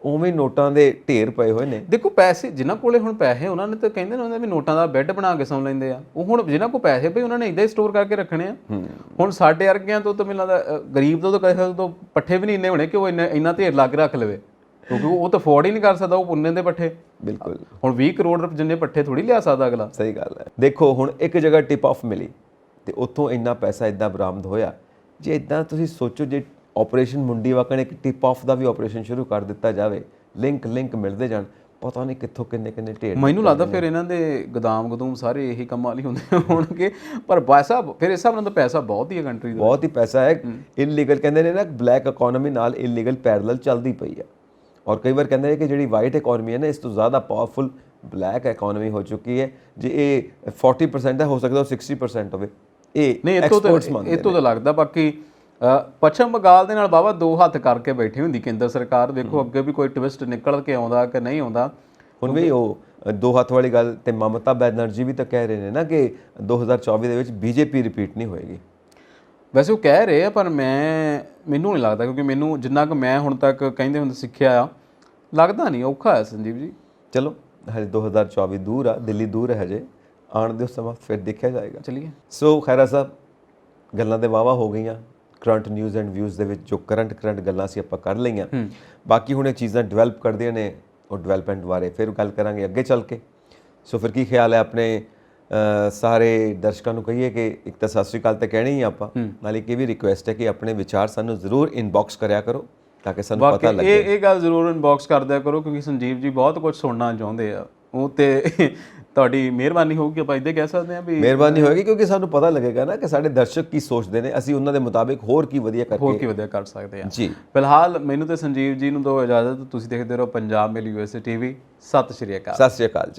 ਉਵੇਂ ਨੋਟਾਂ ਦੇ ਢੇਰ ਪਏ ਹੋਏ ਨੇ। ਦੇਖੋ ਪੈਸੇ ਜਿਨ੍ਹਾਂ ਕੋਲੇ ਹੁਣ ਪੈਸੇ, ਉਹਨਾਂ ਨੇ ਤਾਂ ਕਹਿੰਦੇ ਨੇ ਉਹਨਾਂ ਵੀ ਨੋਟਾਂ ਦਾ ਬੈੱਡ ਬਣਾ ਕੇ ਸੌਂ ਲੈਂਦੇ ਆ। ਉਹ ਹੁਣ ਜਿਨ੍ਹਾਂ ਕੋਲ ਪੈਸੇ ਪਏ ਉਹਨਾਂ ਨੇ ਇਦਾਂ ਹੀ ਸਟੋਰ ਕਰਕੇ ਰੱਖਣੇ ਆ। ਹੁਣ ਸਾਡੇ ਵਰਗਿਆਂ ਤੋਂ ਤਾਂ ਮੈਨੂੰ ਲੱਗਦਾ ਗਰੀਬ ਤੋਂ ਤਾਂ ਕਿਸੇ ਤੋਂ ਪੱਠੇ ਵੀ ਨਹੀਂ ਇੰਨੇ ਹੋਣੇ ਕਿ ਉਹ ਇੰਨਾ ਢੇਰ ਲਾ ਕੇ ਰੱਖ ਲਵੇ, ਕਿਉਂਕਿ ਉਹ ਤਾਂ ਅਫੋਰਡ ਹੀ ਨਹੀਂ ਕਰ ਸਕਦਾ ਉਹ ਪੁੰਨੇ ਦੇ ਪੱਠੇ। ਬਿਲਕੁਲ, ਹੁਣ 20 ਕਰੋੜ ਰੁਪਏ ਜਿੰਨੇ ਪੱਠੇ ਥੋੜੀ ਲਿਆ ਸਕਦਾ ਅਗਲਾ। ਸਹੀ ਗੱਲ ਹੈ। ਦੇਖੋ ਹੁਣ ਇੱਕ ਜਗ੍ਹਾ ਟਿਪ ਆਫ ਮਿਲੀ ਤੇ ਉੱਥੋਂ ਇੰਨਾ ਪੈਸਾ ਇਦਾਂ ਬਰਾਮਦ ਹੋਇਆ। ਜੇ ਇਦਾਂ ਤੁਸੀਂ ਸੋਚੋ, ਜੇ ਆਪਰੇਸ਼ਨ ਮੁੰਡੀ ਵਾਕਣ ਇੱਕ ਟਿਪ ਆਫ ਦਾ ਵੀ ਆਪਰੇਸ਼ਨ ਸ਼ੁਰੂ ਕਰ ਦਿੱਤਾ ਜਾਵੇ, ਲਿੰਕ ਮਿਲਦੇ ਜਾਣ, ਪਤਾ ਨਹੀਂ ਕਿੱਥੋਂ ਕਿੰਨੇ ਢੇਰ। ਮੈਨੂੰ ਲੱਗਦਾ ਫਿਰ ਇਹਨਾਂ ਦੇ ਗਦਾਮ ਸਾਰੇ ਇਹੀ ਕੰਮਾਂ ਵਾਲੀ ਹੁੰਦੇ ਹੋਣਗੇ, ਪਰ ਪੈਸਾ ਫਿਰ ਇਸ ਹਿਸਾਬ ਨਾਲ ਤਾਂ ਪੈਸਾ ਬਹੁਤ ਹੀ ਹੈ ਕੰਟਰੀ ਦਾ, ਬਹੁਤ ਹੀ ਪੈਸਾ ਹੈ। ਇਲੀਗਲ ਕਹਿੰਦੇ ਨੇ ਨਾ, ਬਲੈਕ ਇਕਨੋਮੀ ਨਾਲ ਇਲੀਗਲ ਪੈਰਲਲ ਚੱਲਦੀ ਪਈ ਆ। ਔਰ ਕਈ ਵਾਰ ਕਹਿੰਦੇ ਨੇ ਕਿ ਜਿਹੜੀ ਵਾਈਟ ਇਕਨੋਮੀ ਹੈ ਨਾ, ਇਸ ਤੋਂ ਜ਼ਿਆਦਾ ਪਾਵਰਫੁਲ ਬਲੈਕ ਇਕਨੋਮੀ ਹੋ ਚੁੱਕੀ ਹੈ। ਜੇ ਇਹ 40% ਹੈ, ਹੋ ਸਕਦਾ ਉਹ 60% ਹੋਵੇ। ਇਹ ਨਹੀਂ ਇਹ ਤੋਂ ਤਾਂ ਲੱਗਦਾ। ਬਾਕੀ ਪੱਛਮ ਬੰਗਾਲ ਦੇ ਨਾਲ ਬਾਬਾ ਦੋ ਹੱਥ ਕਰਕੇ ਬੈਠੀ ਹੁੰਦੀ ਕੇਂਦਰ ਸਰਕਾਰ। ਵੇਖੋ ਅੱਗੇ ਵੀ ਕੋਈ ਟਵਿਸਟ ਨਿਕਲ ਕੇ ਆਉਂਦਾ ਕਿ ਨਹੀਂ ਆਉਂਦਾ। ਹੁਣ ਵੀ ਉਹ ਦੋ ਹੱਥ ਵਾਲੀ ਗੱਲ ਤੇ ਮਮਤਾ ਬੈਨਰਜੀ ਵੀ ਤਾਂ ਕਹਿ ਰਹੇ ਨੇ ਨਾ ਕਿ 2024 ਦੇ ਵਿੱਚ ਬੀਜੇਪੀ ਰਿਪੀਟ ਨਹੀਂ ਹੋਏਗੀ। ਵੈਸੇ ਉਹ ਕਹਿ ਰਹੇ ਆ, ਪਰ ਮੈਨੂੰ ਨਹੀਂ ਲੱਗਦਾ, ਕਿਉਂਕਿ ਮੈਨੂੰ ਜਿੰਨਾ ਕੁ ਮੈਂ ਹੁਣ ਤੱਕ ਕਹਿੰਦੇ ਹੁੰਦੇ ਸਿੱਖਿਆ ਆ, ਲੱਗਦਾ ਨਹੀਂ। ਔਖਾ ਹੈ ਸੰਜੀਵ ਜੀ। ਚਲੋ ਹਜੇ 2024 ਦੂਰ ਆ, ਦਿੱਲੀ ਦੂਰ ਹੈ ਹਜੇ, ਆਉਣ ਦਿਓ ਸਮਾਂ, ਫਿਰ ਦੇਖਿਆ ਜਾਏਗਾ। ਚਲਿਏ। ਸੋ ਖੈਰਾ ਸਾਹਿਬ, ਗੱਲਾਂ ਤੇ ਵਾਹਵਾ ਹੋ ਗਈਆਂ ਕਰੰਟ ਨਿਊਜ਼ ਐਂਡ ਵਿਊਜ਼ ਦੇ ਵਿੱਚ। ਜੋ ਕਰੰਟ ਗੱਲਾਂ ਸੀ ਆਪਾਂ ਕਰ ਲਈਆਂ। ਬਾਕੀ ਹੁਣ ਇਹ ਚੀਜ਼ਾਂ ਡਿਵੈਲਪ ਕਰਦੀਆਂ ਨੇ, ਉਹ ਡਿਵੈਲਪਮੈਂਟ ਬਾਰੇ ਫਿਰ ਗੱਲ ਕਰਾਂਗੇ ਅੱਗੇ ਚੱਲ ਕੇ। ਸੋ ਫਿਰ ਕੀ ਖਿਆਲ ਹੈ ਆਪਣੇ ਸਾਰੇ ਦਰਸ਼ਕਾਂ ਨੂੰ ਕਹੀਏ ਕਿ ਇੱਕ ਤਾਂ ਸਤਿ ਸ਼੍ਰੀ ਅਕਾਲ ਤਾਂ ਕਹਿਣੀ ਹੀ ਆਪਾਂ, ਨਾਲ ਇੱਕ ਇਹ ਵੀ ਰਿਕੁਐਸਟ ਹੈ ਕਿ ਆਪਣੇ ਵਿਚਾਰ ਸਾਨੂੰ ਜ਼ਰੂਰ ਇਨਬਾਕਸ ਕਰਿਆ ਕਰੋ ਤਾਂ ਕਿ ਸਾਨੂੰ ਪਤਾ ਲੱਗੇ। ਇਹ ਗੱਲ ਜ਼ਰੂਰ ਇਨਬਾਕਸ ਕਰ ਦਿਆ ਕਰੋ, ਕਿਉਂਕਿ ਸੰਜੀਵ ਜੀ ਬਹੁਤ ਕੁਝ ਸੁਣਨਾ ਚਾਹੁੰਦੇ ਆ। ਉਹ ਤੇ ਤੁਹਾਡੀ ਮਿਹਰਬਾਨੀ ਹੋਊਗੀ, ਆਪਾਂ ਇੱਦਾਂ ਕਹਿ ਸਕਦੇ ਹਾਂ ਵੀ ਮਿਹਰਬਾਨੀ ਹੋਏਗੀ, ਕਿਉਂਕਿ ਸਾਨੂੰ ਪਤਾ ਲੱਗੇਗਾ ਨਾ ਕਿ ਸਾਡੇ ਦਰਸ਼ਕ ਕੀ ਸੋਚਦੇ ਨੇ, ਅਸੀਂ ਉਹਨਾਂ ਦੇ ਮੁਤਾਬਿਕ ਹੋਰ ਕੀ ਵਧੀਆ ਕਰ ਸਕਦੇ ਹਾਂ ਜੀ। ਫਿਲਹਾਲ ਮੈਨੂੰ ਤੇ ਸੰਜੀਵ ਜੀ ਨੂੰ ਦਿਓ ਇਜਾਜ਼ਤ। ਤੁਸੀਂ ਦੇਖਦੇ ਰਹੋ ਪੰਜਾਬ ਮੇਲ USA TV। ਸਤਿ ਸ਼੍ਰੀ ਅਕਾਲ। ਸਤਿ ਸ਼੍ਰੀ ਅਕਾਲ ਜੀ।